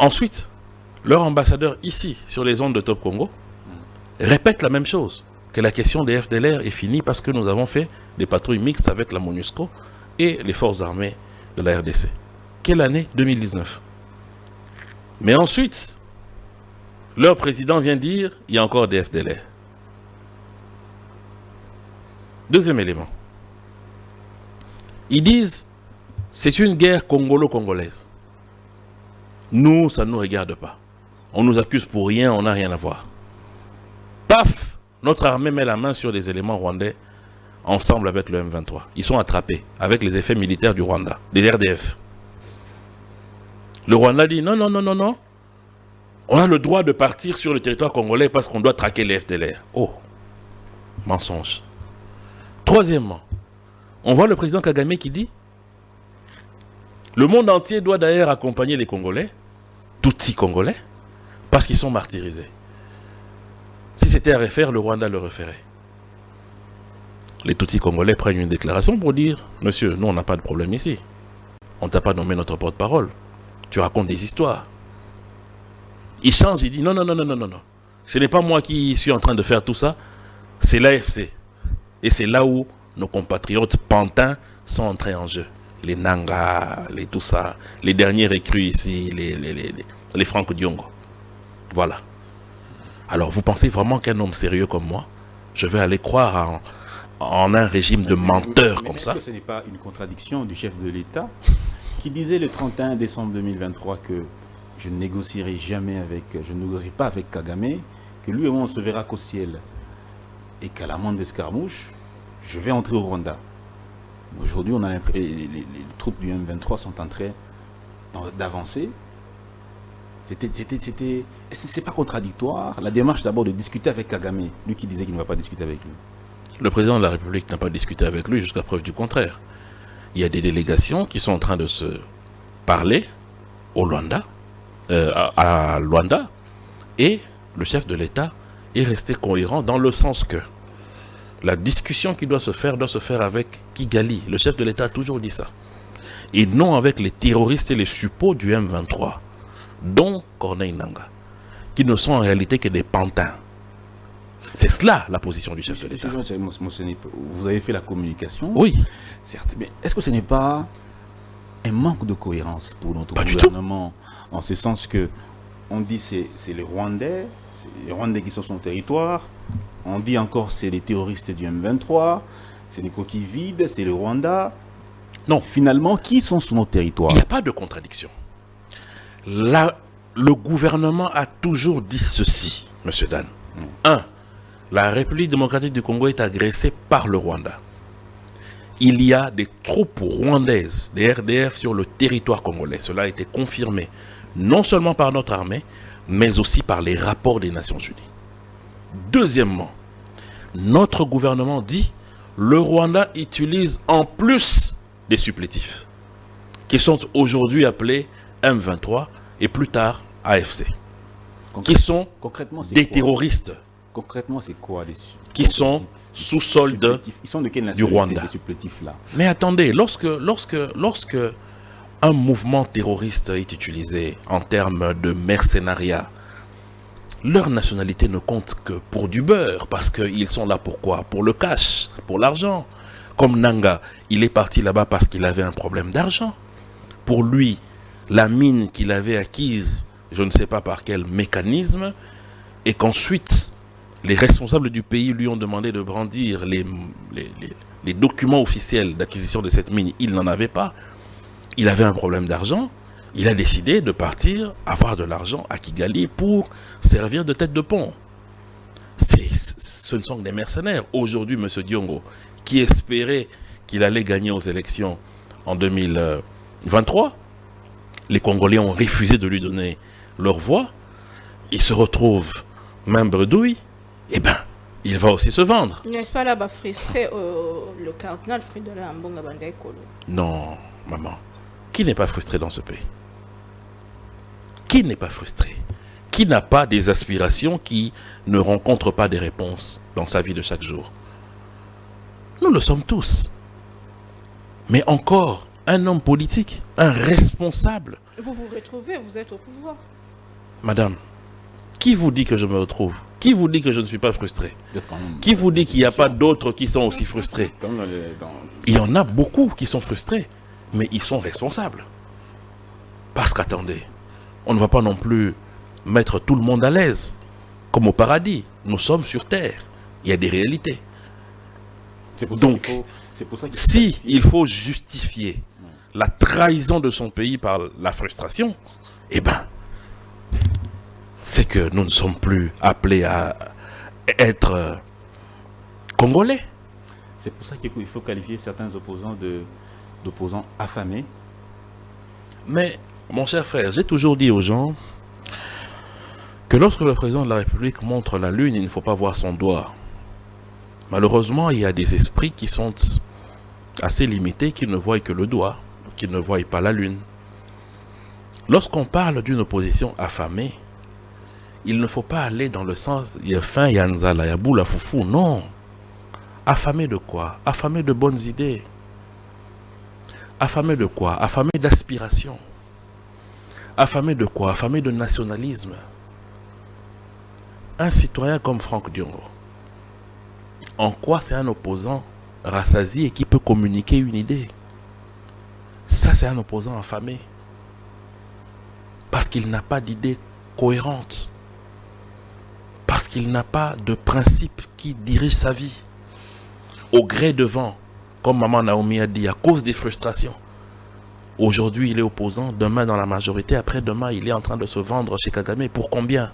Ensuite, leur ambassadeur ici, sur les ondes de Top Congo, répète la même chose, que la question des FDLR est finie parce que nous avons fait des patrouilles mixtes avec la MONUSCO et les forces armées de la RDC. Quelle année? 2019. Mais ensuite, leur président vient dire il y a encore des FDLR. Deuxième élément. Ils disent c'est une guerre congolo-congolaise. Nous, ça ne nous regarde pas. On nous accuse pour rien, on n'a rien à voir. Paf! Notre armée met la main sur des éléments rwandais ensemble avec le M23. Ils sont attrapés avec les effets militaires du Rwanda, des RDF. Le Rwanda dit non, non, non, non, non. On a le droit de partir sur le territoire congolais parce qu'on doit traquer les FDLR. Oh, mensonge. Troisièmement, on voit le président Kagame qui dit le monde entier doit d'ailleurs accompagner les Congolais, Tutsis congolais, parce qu'ils sont martyrisés. Si c'était à refaire, le Rwanda le referait. Les Tutsis congolais prennent une déclaration pour dire monsieur, nous on n'a pas de problème ici. On ne t'a pas nommé notre porte-parole. Tu racontes des histoires. Il change, il dit non, non, non, non, non, non, non. Ce n'est pas moi qui suis en train de faire tout ça, c'est l'AFC. Et c'est là où nos compatriotes pantins sont entrés en jeu. Les Nanga, les tout ça, les derniers recrues ici, les Franco Diongo. Voilà. Alors, vous pensez vraiment qu'un homme sérieux comme moi, je vais aller croire en un régime de menteurs comme ça? Est-ce que ce n'est pas une contradiction du chef de l'État qui disait le 31 décembre 2023 que je ne négocierai pas avec Kagame, que lui et moi on se verra qu'au ciel, et qu'à la moindre escarmouche, je vais entrer au Rwanda. Aujourd'hui, on a les troupes du M23 sont en train d'avancer. C'est pas contradictoire. La démarche d'abord de discuter avec Kagame, lui qui disait qu'il ne va pas discuter avec lui. Le président de la République n'a pas discuté avec lui jusqu'à preuve du contraire. Il y a des délégations qui sont en train de se parler au Luanda, à Luanda, et le chef de l'État est resté cohérent dans le sens que la discussion qui doit se faire avec Kigali. Le chef de l'État a toujours dit ça. Et non avec les terroristes et les suppôts du M23, dont Corneille Nangaa, qui ne sont en réalité que des pantins. C'est cela la position du chef de l'État. Vous avez fait la communication. Oui. Certes, mais est-ce que ce n'est pas un manque de cohérence pour notre gouvernement, en ce sens que on dit c'est les Rwandais qui sont sur son territoire, on dit encore c'est les terroristes du M23, c'est les coquilles vides, c'est le Rwanda. Non, finalement, qui sont sur notre territoire? Il n'y a pas de contradiction. Le gouvernement a toujours dit ceci, M. Dan. 1. La République démocratique du Congo est agressée par le Rwanda. Il y a des troupes rwandaises, des RDF sur le territoire congolais. Cela a été confirmé non seulement par notre armée, mais aussi par les rapports des Nations Unies. Deuxièmement, notre gouvernement dit le Rwanda utilise en plus des supplétifs qui sont aujourd'hui appelés M23 et plus tard AFC, qui sont des terroristes. Concrètement, c'est quoi les qui sont sous solde Ils sont de quelle du Rwanda. Ces supplétifs-là? Mais attendez, lorsque un mouvement terroriste est utilisé en termes de mercenariat, leur nationalité ne compte que pour du beurre, parce qu'ils sont là pour quoi? Pour le cash, pour l'argent. Comme Nanga, il est parti là-bas parce qu'il avait un problème d'argent. Pour lui, la mine qu'il avait acquise, je ne sais pas par quel mécanisme, et qu'ensuite, les responsables du pays lui ont demandé de brandir les documents officiels d'acquisition de cette mine. Il n'en avait pas. Il avait un problème d'argent. Il a décidé de partir, avoir de l'argent à Kigali pour servir de tête de pont. Ce ne sont que des mercenaires. Aujourd'hui, M. Diongo, qui espérait qu'il allait gagner aux élections en 2023, les Congolais ont refusé de lui donner leur voix. Il se retrouve main bredouille. Eh bien, il va aussi se vendre. N'est-ce pas là-bas frustré le cardinal Fridolin Ambonga Bandaekolo? Non, maman. Qui n'est pas frustré dans ce pays? Qui n'est pas frustré? Qui n'a pas des aspirations, qui ne rencontre pas des réponses dans sa vie de chaque jour? Nous le sommes tous. Mais encore, un homme politique, un responsable. Vous vous retrouvez, vous êtes au pouvoir. Madame, qui vous dit que je me retrouve? Qui vous dit que je ne suis pas frustré? Qui vous dit qu'il n'y a pas d'autres qui sont aussi frustrés? Il y en a beaucoup qui sont frustrés, mais ils sont responsables. Parce qu'attendez, on ne va pas non plus mettre tout le monde à l'aise. Comme au paradis, nous sommes sur terre. Il y a des réalités. Donc, si il faut justifier la trahison de son pays par la frustration, eh bien, c'est que nous ne sommes plus appelés à être Congolais. C'est pour ça qu'il faut qualifier certains opposants d'opposants affamés. Mais, mon cher frère, j'ai toujours dit aux gens que lorsque le président de la République montre la lune, il ne faut pas voir son doigt. Malheureusement, il y a des esprits qui sont assez limités, qui ne voient que le doigt, qui ne voient pas la lune. Lorsqu'on parle d'une opposition affamée, il ne faut pas aller dans le sens il y a faim, il y a nzala, il y a boula foufou. Non. Affamé de quoi? Affamé de bonnes idées. Affamé de quoi? Affamé d'aspiration. Affamé de quoi? Affamé de nationalisme. Un citoyen comme Franck Diongo, en quoi c'est un opposant rassasié qui peut communiquer une idée? Ça, c'est un opposant affamé. Parce qu'il n'a pas d'idée cohérente. Parce qu'il n'a pas de principe qui dirige sa vie. Au gré de vent, comme Maman Naomi a dit, à cause des frustrations. Aujourd'hui, il est opposant, demain dans la majorité, après-demain, il est en train de se vendre chez Kagame. Pour combien?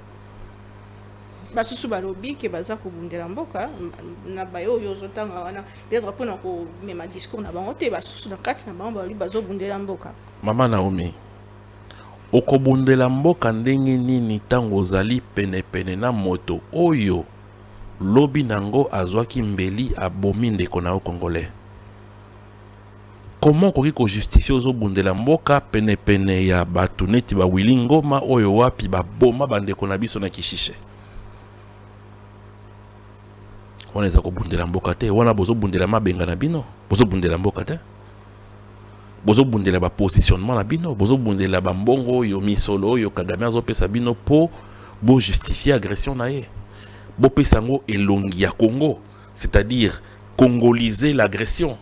Basusu balobi ke baza ko bundela mboka na bayo yo zotanga wana peut-être pona ko mema discours na bango te basusu na kati na bango balobi bazo bundela mboka. Mama Naomi, okobundela mboka ndenge nini tango ozali pene na moto oyo lobi nango azwaki mbeli abomi ndeko na Congolais? Comment koki ko justifier ozobundela mboka pene ya bato neti ba Willy Ngoma oyo wapi ba boma bandeko na biso na Kishishe? On eza ko bundela mboka te, wana bozo bundela mabenga na bino, bozo bundela mboka te. Bozo bundela ba positionnement na bino, bozo bundela ba mbongo yo misolo yo Kagame azopesa bino po bo justifier agression na ye. Bo pesango elongi ya Congo, c'est-à-dire congoliser l'agression.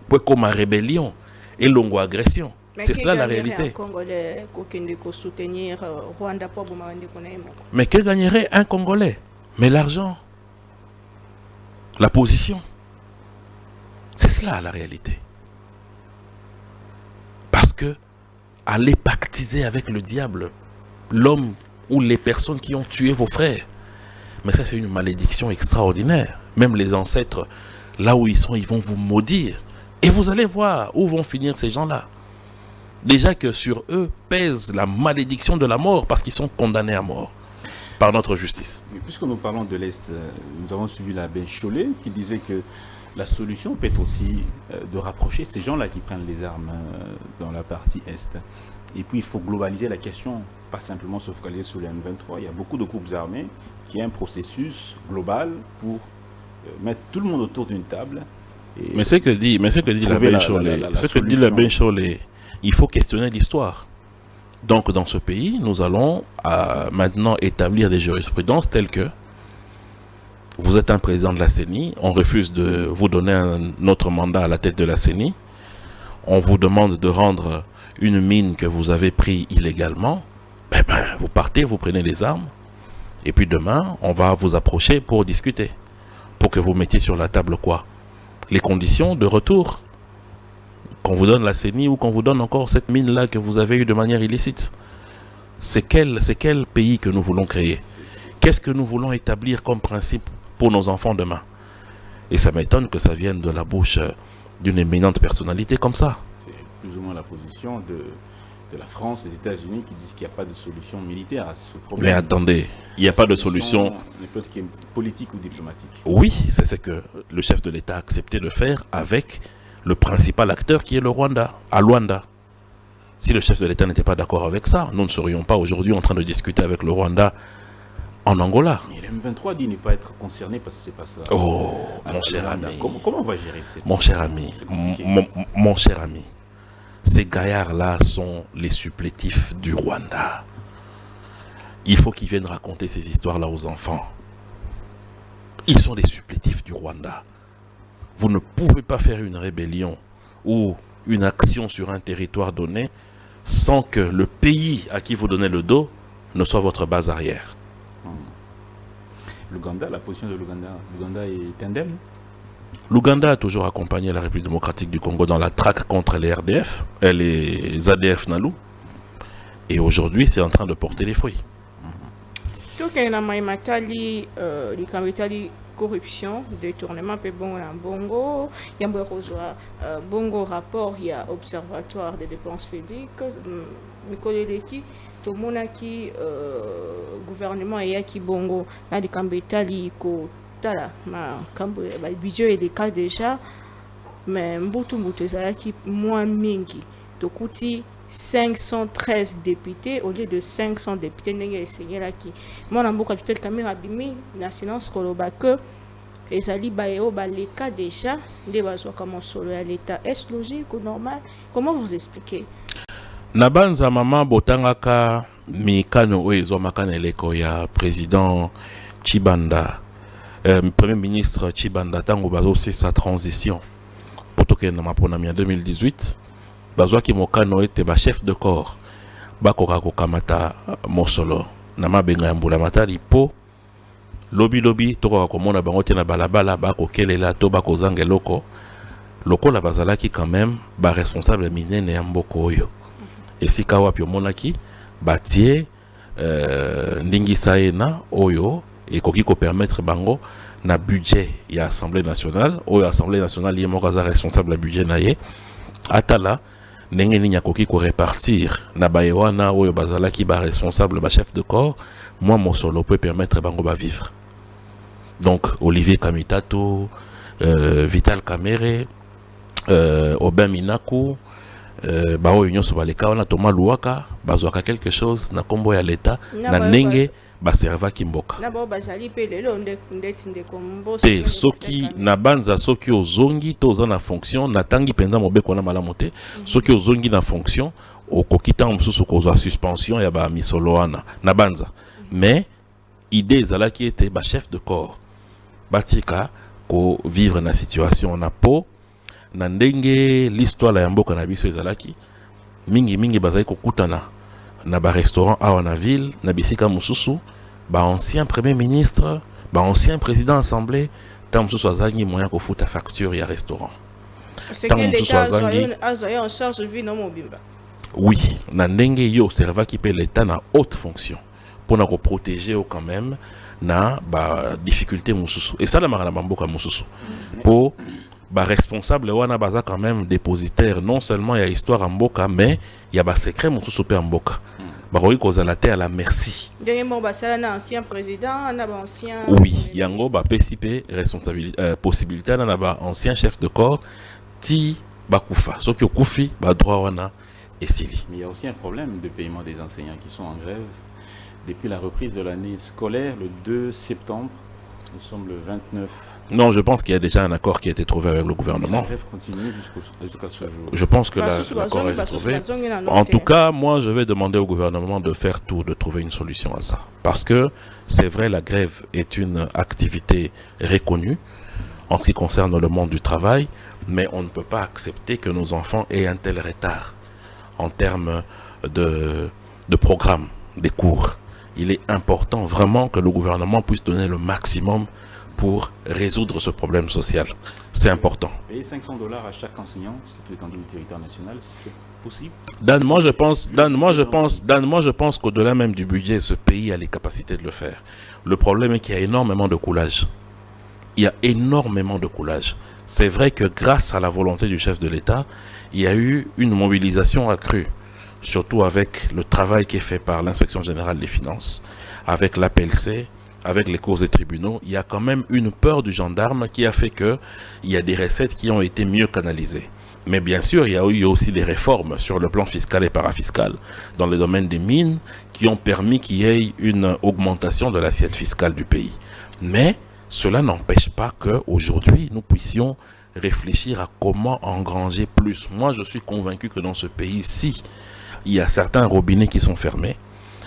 Pour comme rébellion et longue agression. C'est cela la réalité. Mais que gagnerait un Congolais? Mais l'argent, la position, c'est cela la réalité. Parce que aller pactiser avec le diable, l'homme ou les personnes qui ont tué vos frères, mais ça c'est une malédiction extraordinaire. Même les ancêtres, là où ils sont, ils vont vous maudire. Et vous allez voir où vont finir ces gens-là. Déjà que sur eux pèse la malédiction de la mort parce qu'ils sont condamnés à mort par notre justice. Puisque nous parlons de l'Est, nous avons suivi l'abbé Chollet qui disait que la solution peut être aussi de rapprocher ces gens-là qui prennent les armes dans la partie Est. Et puis il faut globaliser la question, pas simplement se focaliser sur les M23. Il y a beaucoup de groupes armés qui ont un processus global pour mettre tout le monde autour d'une table. Mais ce que dit l'abbé Chollet, ce que dit l'abbé Chollet, il faut questionner l'histoire. Donc dans ce pays, nous allons maintenant établir des jurisprudences telles que vous êtes un président de la CENI, on refuse de vous donner un autre mandat à la tête de la CENI, on vous demande de rendre une mine que vous avez prise illégalement, vous partez, vous prenez les armes, et puis demain, on va vous approcher pour discuter, pour que vous mettiez sur la table quoi? Les conditions de retour, qu'on vous donne la CENI ou qu'on vous donne encore cette mine-là que vous avez eue de manière illicite. C'est quel pays que nous voulons créer? Qu'est-ce que nous voulons établir comme principe pour nos enfants demain? Et ça m'étonne que ça vienne de la bouche d'une éminente personnalité comme ça. C'est plus ou moins la position de la France et des États-Unis qui disent qu'il n'y a pas de solution militaire à ce problème. Mais attendez, il n'y a pas de solution n'importe qui est politique ou diplomatique. Oui, c'est ce que le chef de l'État a accepté de faire avec le principal acteur qui est le Rwanda, à Luanda. Si le chef de l'État n'était pas d'accord avec ça, nous ne serions pas aujourd'hui en train de discuter avec le Rwanda en Angola. Mais le M23 dit ne pas être concerné parce que c'est pas ça. Oh, mon cher ami. Comment on va gérer ça? Mon cher ami, mon cher ami, ces gaillards-là sont les supplétifs du Rwanda. Il faut qu'ils viennent raconter ces histoires-là aux enfants. Ils sont les supplétifs du Rwanda. Vous ne pouvez pas faire une rébellion ou une action sur un territoire donné sans que le pays à qui vous donnez le dos ne soit votre base arrière. L'Ouganda, la position de l'Ouganda est indemne. L'Ouganda a toujours accompagné la République démocratique du Congo dans la traque contre les RDF, les ADF Nalu. Et aujourd'hui, c'est en train de porter les fruits. Tout ce qui est corruption, détournement, peut bon en Bongo, il y a Bongo rapport, il y a observatoire des dépenses publiques, Mikoleleki, tout le monde qui gouvernement et qui Bongo, là, les Kambetali, Kotala, le budget est le cas déjà, mais Mbutu qui moins mingi, Tokuti 513 députés au lieu de 500 députés n'ayant essayé là qui moi dans beaucoup de caméra bimi la silence koloba que ezali baeo ba les cas déjà des bazo comme solo à l'état est logique ou normal? Comment vous expliquez? Nabanza mama botangaka mikano oezo makana eleko ya président Chibanda premier ministre Chibanda tango bazo c'est sa transition potoke na maponami en 2018 bazwa ki mokano ete ba chef de corps bakoka kokamata mosolo na mabenga ya mbula matali po lobi tokoka komona bango te na balabala bakokelela to bakozanga eloko lokola bazalaki quand même ba responsable minene ya mboko oyo esika wapi omonaki batie ndingisa ena oyo ekoki ko permettre bango na budget ya Assemblée nationale oyo Assemblée nationale ye moko aza responsable ya budget na ye atala ndenge nini akoki ko répartir na bayewana oyo bazalaki ba responsable ba chef de corps moi mon solo peut permettre bango ba vivre. Donc Olivier Kamitato, Vital Kamere, Aubin Minaku, bao union so baleka wana Thomas Luaka bazwaka quelque chose na kombo ya l'état na ndenge baserva kimboka. Na bao bazali pe lelo ndeti ndeko mboso. Te soki na banza soki ozongi to za na fonction na tangi penza mobeko na malamu te soki ozongi na fonction okokita mususu kozwa suspension ya ba misolo wana na banza. Mais idée ezalaki ete ba chef de corps batika ko vivre na situation na po na ndenge l'histoire ya mboka na biso ezalaki mingi bazali kokutana na ba restaurant awa na ville na bisika mususu ba ancien premier ministre ba ancien président assemblée tant mususu azangi moyen ko futa facture ya restaurant tant mususu azangi en charge vie no mobimba. Oui na ndenge yo serva ki pe l'état na haute fonction pour na ko protéger quand même na ba difficulté mususu et ça la marana mboka mususu pour ba responsable wana baza quand même dépositaire non seulement ya histoire en mboka mais ya ba secret mususu pe en mboka ba koki kozala te à la merci dernièrement basala na ancien président na ba ancien oui yango ba PCP responsabilité possibilité na ba ancien chef de corps ti bakufa soki okufi ba droit wana esili. Mais il y a aussi un problème de paiement des enseignants qui sont en grève depuis la reprise de l'année scolaire le 2 septembre Nous sommes le 29. Non, je pense qu'il y a déjà un accord qui a été trouvé avec le gouvernement. La grève continue jusqu'à ce jour. Je pense que l'accord a été trouvé. En tout cas, moi, je vais demander au gouvernement de faire tout, de trouver une solution à ça. Parce que c'est vrai, la grève est une activité reconnue en ce qui concerne le monde du travail, mais on ne peut pas accepter que nos enfants aient un tel retard en termes de programme, des cours. Il est important vraiment que le gouvernement puisse donner le maximum pour résoudre ce problème social. C'est important. Payer $500 à chaque enseignant, surtout étendu du territoire national, c'est possible? Moi je pense qu'au-delà même du budget, ce pays a les capacités de le faire. Le problème est qu'il y a énormément de coulage. Il y a énormément de coulage. C'est vrai que grâce à la volonté du chef de l'État, il y a eu une mobilisation accrue, surtout avec le travail qui est fait par l'Inspection générale des finances, avec l'APLC, avec les cours et tribunaux. Il y a quand même une peur du gendarme qui a fait qu'il y a des recettes qui ont été mieux canalisées. Mais bien sûr, il y a eu aussi des réformes sur le plan fiscal et parafiscal dans le domaine des mines qui ont permis qu'il y ait une augmentation de l'assiette fiscale du pays. Mais cela n'empêche pas qu'aujourd'hui, nous puissions réfléchir à comment engranger plus. Moi, je suis convaincu que dans ce pays, si il y a certains robinets qui sont fermés,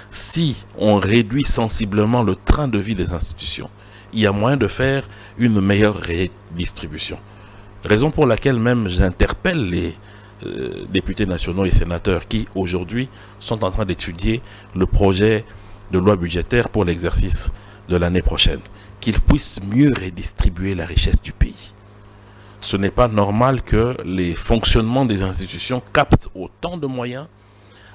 si on réduit sensiblement le train de vie des institutions, il y a moyen de faire une meilleure redistribution. Raison pour laquelle même j'interpelle les députés nationaux et sénateurs qui aujourd'hui sont en train d'étudier le projet de loi budgétaire pour l'exercice de l'année prochaine, qu'ils puissent mieux redistribuer la richesse du pays. Ce n'est pas normal que les fonctionnements des institutions captent autant de moyens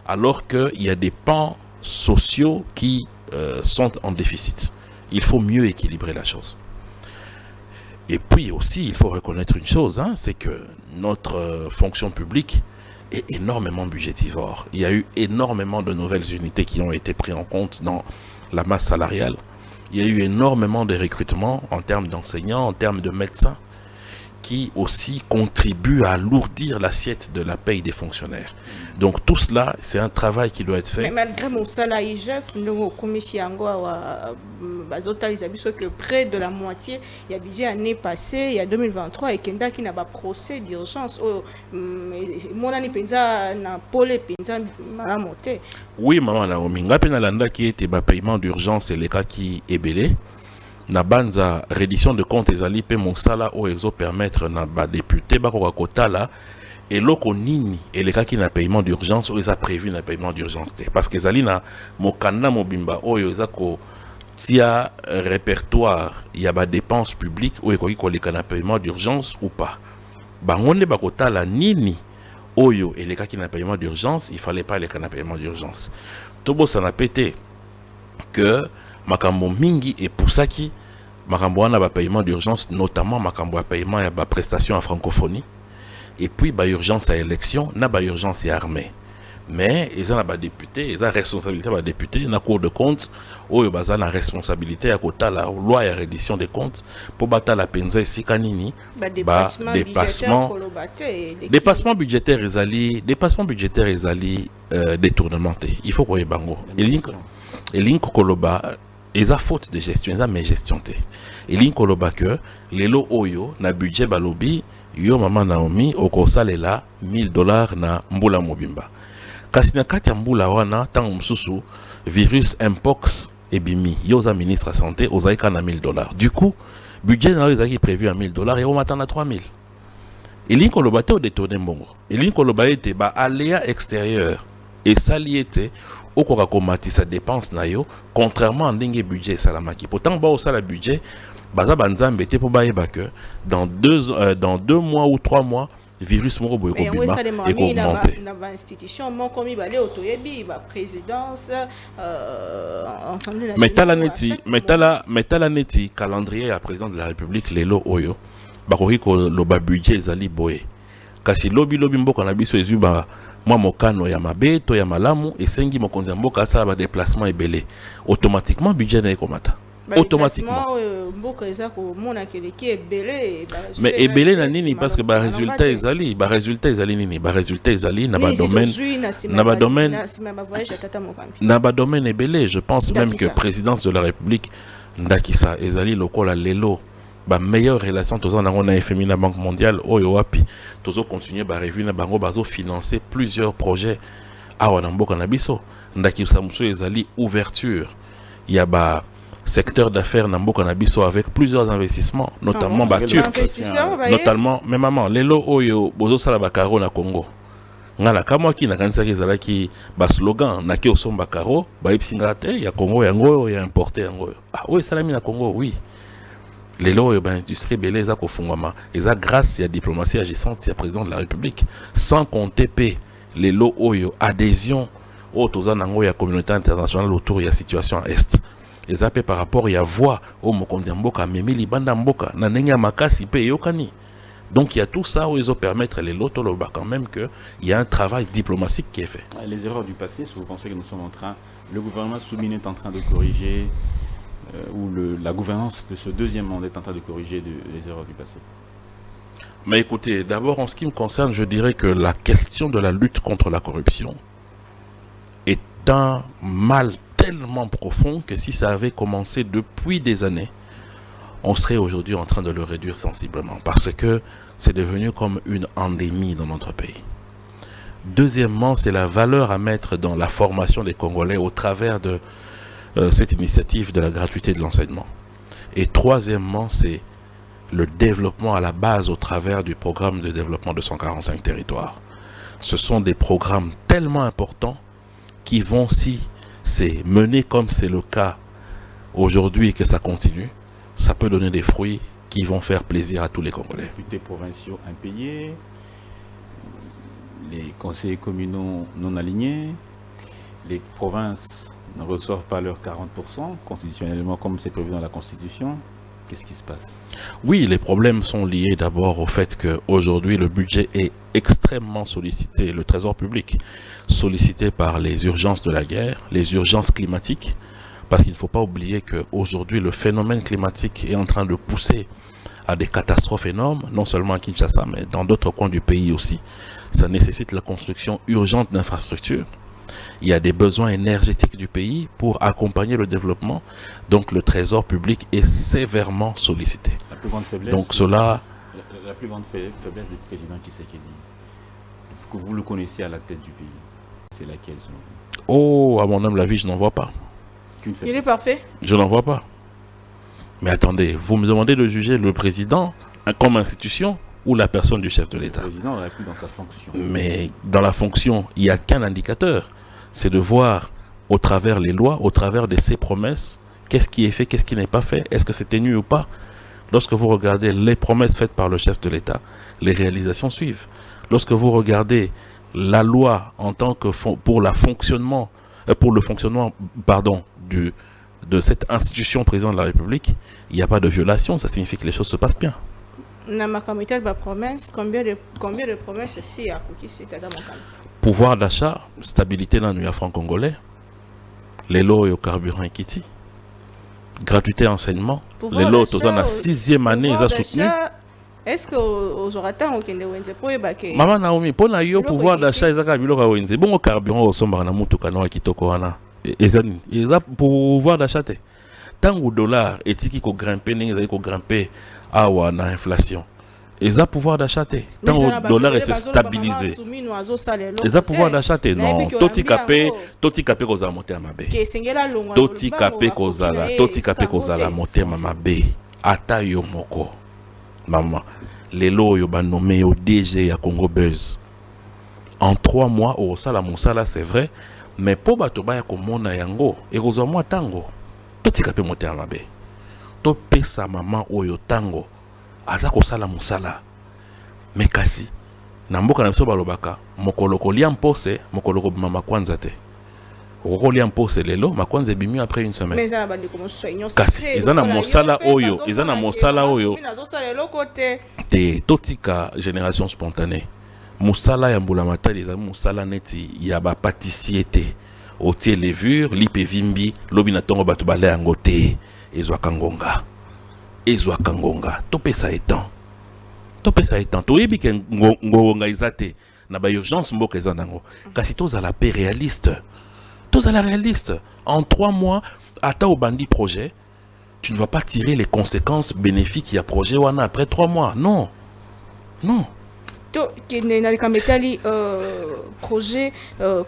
alors qu'il y a des pans sociaux qui sont en déficit. Il faut mieux équilibrer la chose. Et puis aussi, il faut reconnaître une chose, c'est que notre fonction publique est énormément budgétivore. Il y a eu énormément de nouvelles unités qui ont été prises en compte dans la masse salariale. Il y a eu énormément de recrutements en termes d'enseignants, en termes de médecins, qui aussi contribuent à alourdir l'assiette de la paye des fonctionnaires. Donc tout cela, c'est un travail qui doit être fait. Mais malgré mon salaire IGF, nous commission que près de la moitié, il y a budget l'année passée, il y a 2023, et Kenda qui n'a pas procès d'urgence. Mon année pensa na pole pensa malamote. Oui, maman Naomi, ngapena landa qui était paiement d'urgence et les cas qui est belé. Na banza reddition de compte ezali pe mosala o ezo permettre na ba député ba ko kotala et loko nini et les cas qui na paiement d'urgence o eza prévu na paiement d'urgence parce que ezali na mokanda mobimba o eza ko tia répertoire il y a ba dépenses publiques o ekoki ko leka na paiement d'urgence ou pas bangonde ba kotala nini oyo et les cas qui na paiement d'urgence il fallait pas les cas na paiement d'urgence tobo ça n'a pété que makambo mingi et pour ça qui makambo wana ba paiement d'urgence notamment makambo ya paiement ya ba prestation en francophonie et puis ba urgence à élection na ba urgence ya armée mais ils ont ba député ils ont responsabilité ba député na cour de compte oyo baza na responsabilité à côté la loi ya reddition des comptes pour battre la penza ici kanini ba dépassement budgétaire ezali détournementé il faut koye bango et link koloba eza faute de gestion, eza mégestion te. Et linkoloba que lelo oyo na budget balobi yo mama Naomi okosalela $1000 na mbula mobimba. Kasi na kati ya mbula wana tango mususu virus mpox ebimi yo za ministre de santé ozaika na $1000. Du coup, budget na ezaki prévu à $1000 et on m'attend à 3000. Et linkoloba te o détourner mbongo. Et linkoloba ete ba aléa extérieur et saliete okoka komatisa dépense na yo contrairement à ndenge budget salamaki pourtant ba osala budget baza banzambe te po bayeba que dans 2 mois ou 3 mois virus moko boye ko bima et ko monter na ba institution mon komi balé otoyebi ba présidence ensemble metala neti calendrier ya président de la République lelo oyo bakoki ko loba budget ezali boye kasi lobi mboka na biso ezuba moi mokano ya mabe to ya malamu esengi mokonzi ya mboka asala ba déplacement ebele automatiquement budget na ekomata automatiquement mboka eza ko mona keleki ebele mais ebele na nini parce que ba résultat ezali nini ba résultat ezali na ba domaine ebele je pense même que présidence de la République ndakisa ezali lokola lelo ba meilleure relation tozana na FMI na Banque mondiale oyo wapi tozo continuer ba revue na bango bazo financer plusieurs projets awa na mboka na biso ndakisa muso ezali ouverture ya ba secteur d'affaires na mboka na biso avec plusieurs investissements notamment ba turc notamment mais maman lelo oyo bozo sala ba caro na Congo ngala kama ki na kanisa ki zalaki ba slogan na ki osomba caro ba ipsinga te ya Congo yango ya importer yango ah oui salami na Congo oui lelo yo ba industrie belé za ko fungwama eza grâce ya diplomatie agissante ya président de la République sans compter pe lelo oyo adhésion au toza nango ya communauté internationale autour ya situation à est eza pe par rapport ya voix au mokonzi mboka memi libanda mboka na ndenge makasi pe yokani. Donc il y a tout ça où ils ont permettre les lots quand même qu'il y a un travail diplomatique qui est fait. Les erreurs du passé, si vous pensez que nous sommes en train, le gouvernement Soumine est en train de corriger, ou la gouvernance de ce deuxième monde est en train de corriger les erreurs du passé? Mais écoutez, d'abord en ce qui me concerne, je dirais que la question de la lutte contre la corruption est un mal tellement profond que si ça avait commencé depuis des années, on serait aujourd'hui en train de le réduire sensiblement parce que c'est devenu comme une endémie dans notre pays. Deuxièmement, c'est la valeur à mettre dans la formation des Congolais au travers de cette initiative de la gratuité de l'enseignement. Et troisièmement, c'est le développement à la base au travers du programme de développement de 145 territoires. Ce sont des programmes tellement importants qui vont, si c'est mené comme c'est le cas aujourd'hui et que ça continue, ça peut donner des fruits qui vont faire plaisir à tous les Congolais. Les députés provinciaux impayés, les conseillers communaux non alignés, les provinces ne reçoivent pas leurs 40% constitutionnellement comme c'est prévu dans la Constitution. Qu'est-ce qui se passe? Oui, les problèmes sont liés d'abord au fait qu'aujourd'hui le budget est extrêmement sollicité, le trésor public sollicité par les urgences de la guerre, les urgences climatiques, parce qu'il ne faut pas oublier qu'aujourd'hui le phénomène climatique est en train de pousser à des catastrophes énormes, non seulement à Kinshasa, mais dans d'autres coins du pays aussi. Ça nécessite la construction urgente d'infrastructures. Il y a des besoins énergétiques du pays pour accompagner le développement. Donc le trésor public est sévèrement sollicité. La plus grande faiblesse, donc cela... La plus grande faiblesse du président Tshisekedi, que vous le connaissez à la tête du pays, c'est laquelle selon vous? Oh, à mon âme la vie, je n'en vois pas. Il est parfait. Je n'en vois pas. Mais attendez, vous me demandez de juger le président comme institution ou la personne du chef de l'État? Le président aurait pu dans sa fonction. Mais dans la fonction, il n'y a qu'un indicateur. C'est de voir au travers les lois, au travers de ses promesses, qu'est-ce qui est fait, qu'est-ce qui n'est pas fait, est-ce que c'est tenu ou pas. Lorsque vous regardez les promesses faites par le chef de l'État, les réalisations suivent. Lorsque vous regardez la loi en tant que pour le fonctionnement de cette institution président de la République, il n'y a pas de violation, ça signifie que les choses se passent bien. Combien de promesses ici à pouvoir d'achat, stabilité dans le franc-congolais, les lots et au carburant Kiti, gratuité enseignement, les lots dans la 6e année, ils ont soutenu. Est-ce que aux orateurs au Kende Wenze pour ébaquer? Maman Naomi, pour na yo pouvoir d'achat, ils ont kabilo Wenze. Bon au carburant au sombre na mutu kanoa kitoko wana. Ils ont pouvoir d'achat. Tant que dollar et tiki ko grimper, ils ko grimper awa na inflation. Ils ont pouvoir d'achat. Tant que dollar est stabilisé. Ils ont pouvoir d'achat. Non, toti capé koza monter à mabe. Toti capé kozala monter à mabe. Ata yo moko. Maman, les lots yo ba nommé au DG ya Congo Buzz. En 3 mois au sala mosala c'est vrai, mais pour bato ba ya komona yango, ekozwa mwa tango. Toti capé monter à mabe. To pesa maman oyo tango. Aza ko sala mosala. Mais kasi na mboka na biso balobaka mokolo kolia mpose mokolo ko mama kwanza te. Okolia mpose lelo makwanza bimi après une semaine. Kasi ezana mosala oyo te totika génération spontanée. Mosala ya mbula matali ezana mosala neti ya ba pâtissier te. Otie levure lipe vimbi lobi na tongo bato bale yango te ezwa kangonga. Ezwa kangonga topesa etant. Topesa etant toyebi ke ngonga izate na ba urgence mboka ezanango. Kasi toza la paix réaliste. Tous à la réaliste. En 3 mois, ata au bandi projet, tu ne vas pas tirer les conséquences bénéfiques qu'il y a projet wana après 3 mois. Non. Non. Projet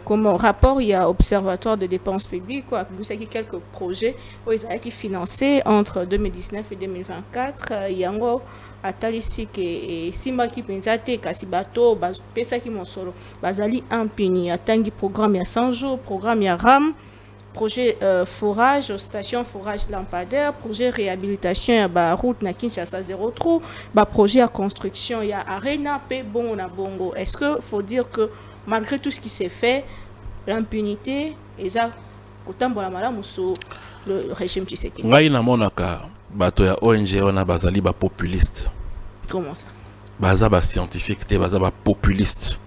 comme rapport, il y a observatoire de dépenses publiques, quoi. Vous savez quelques projets qui financés entre 2019 et 2024. Il y a encore ici que Simba qui pensait kasi bato pesa qui monsolo bazali impuni atangi programme ya 100 jours, programme ya RAM, projet forage, station forage lampadaire, projet réhabilitation ya ba route na Kinshasa 0 trou, ba projet à construction ya arena pe bon na bongo. Est-ce que faut dire que malgré tout ce qui s'est fait, l'impunité eza kotambola malamu so le régime Tshisekedi? Ngai na monaka bato ya ONG wana bazali ba populiste. Comment ça? Baza ba scientifique te baza ba populiste.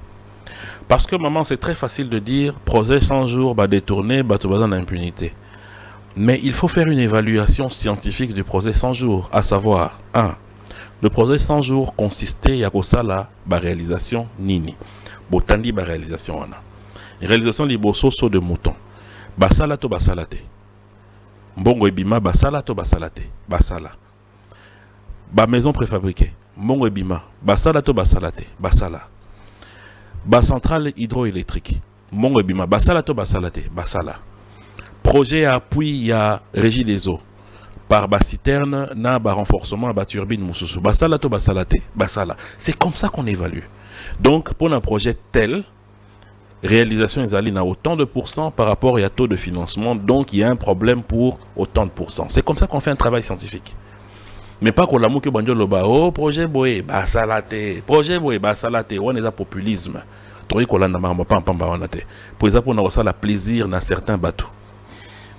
Parce que maman, c'est très facile de dire projet 100 jours, bah détourner, bah tout bazan d'impunité. Mais il faut faire une évaluation scientifique du projet 100 jours, à savoir 1. Le projet 100 jours consistait à la réalisation nini. Botandi ba réalisation wana. Réalisation liboso so de mouton. Basala to basalate. Mbongo ebima basala to basalate. Basala. Ba maison préfabriquée. Mbongo ebima basala to basalate. Basala. Ba centrale hydroélectrique. Mbongo ebima basala to basalate. Basala. Projet à appui à régie des eaux. Par ba citerne na ba renforcement ba turbine mususu. Basala to basalate. Basala. C'est comme ça qu'on évalue. Donc pour un projet tel, réalisation est à autant de pourcents par rapport à taux de financement, donc il y a un problème pour autant de pourcents. C'est comme ça qu'on fait un travail scientifique. Mais pas qu'on l'a mouké bandio loba, oh projet boé, basalate, projet boé, basalate, on est à populisme. Pour ça, pour nous la plaisir dans certains bateaux.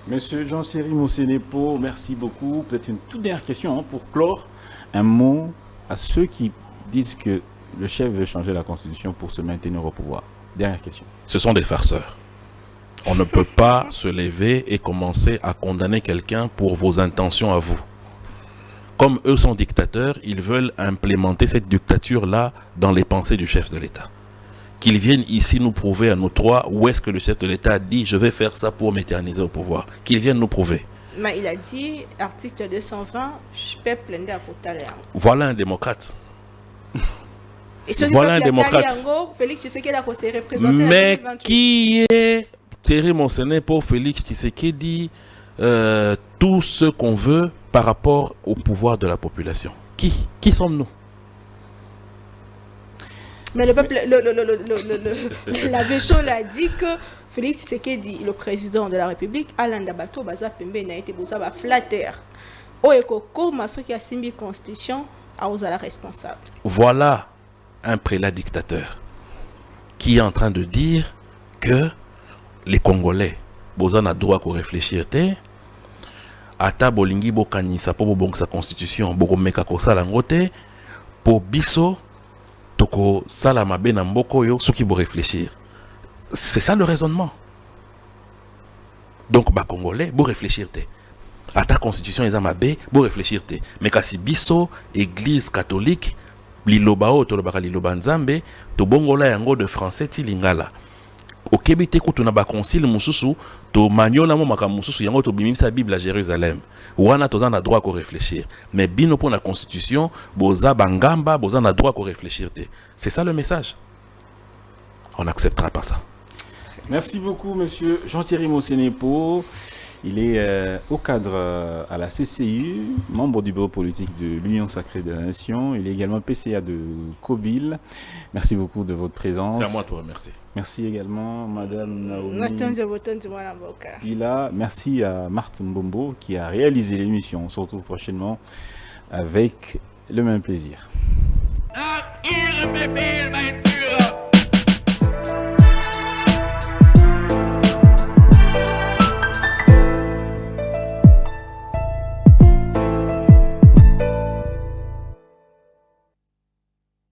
Monsieur Jean-Thierry Mosenepo, merci beaucoup. Peut-être une toute dernière question pour clore. Un mot à ceux qui disent que le chef veut changer la constitution pour se maintenir au pouvoir. Dernière question. Ce sont des farceurs. On ne peut pas se lever et commencer à condamner quelqu'un pour vos intentions à vous. Comme eux sont dictateurs, ils veulent implémenter cette dictature-là dans les pensées du chef de l'État. Qu'ils viennent ici nous prouver à nous trois où est-ce que le chef de l'État a dit « je vais faire ça pour m'éterniser au pouvoir ». Qu'ils viennent nous prouver. Mais il a dit, article 220, je peux plaindre à Fotale. Voilà un démocrate. Voilà un démocrate. Mais qui est Thierry Mosenepo, Félix Tshisekedi, tout ce qu'on veut par rapport au pouvoir de la population? Qui sommes-nous? Mais le peuple, la Béchon l'a dit que Félix Tshisekedi, le président de la République, Alain Dabato, Baza Pembe, n'a été Bozaba flatteur. Oeko Koma, ceux qui a signé la Constitution, a osé la responsable. Voilà un prélat dictateur qui est en train de dire que les Congolais, Bozan a droit qu'on réfléchisse. Ata bolingi bokanisa po bon sa constitution, boko meka ko sala ngote, po biso toko sala mabe na mboko yo soki bo réfléchir. C'est ça le raisonnement. Donc ba Congolais bo réfléchir te. Ata constitution eza mabe bo réfléchir te. Mais kasi biso église catholique lilobao to lobaka liloba nzambe to bongola yango de français ti lingala. Okebite kutuna ba concile mususu to manyola mo maka mususu yango to bimisa Bible à Jérusalem. Wana tozana na droit ko réfléchir. Mais bino pour la constitution, boza bangamba, boza na droit ko réfléchir te. C'est ça le message. On n'acceptera pas ça. Merci beaucoup monsieur Jean-Thierry Mosenepo. Il est au cadre à la CCU, membre du bureau politique de l'Union Sacrée de la Nation. Il est également PCA de Kobil. Merci beaucoup de votre présence. C'est à moi, toi, merci. Merci également, Madame Naomi Pila. Merci à Marthe Mbombo qui a réalisé l'émission. On se retrouve prochainement avec le même plaisir.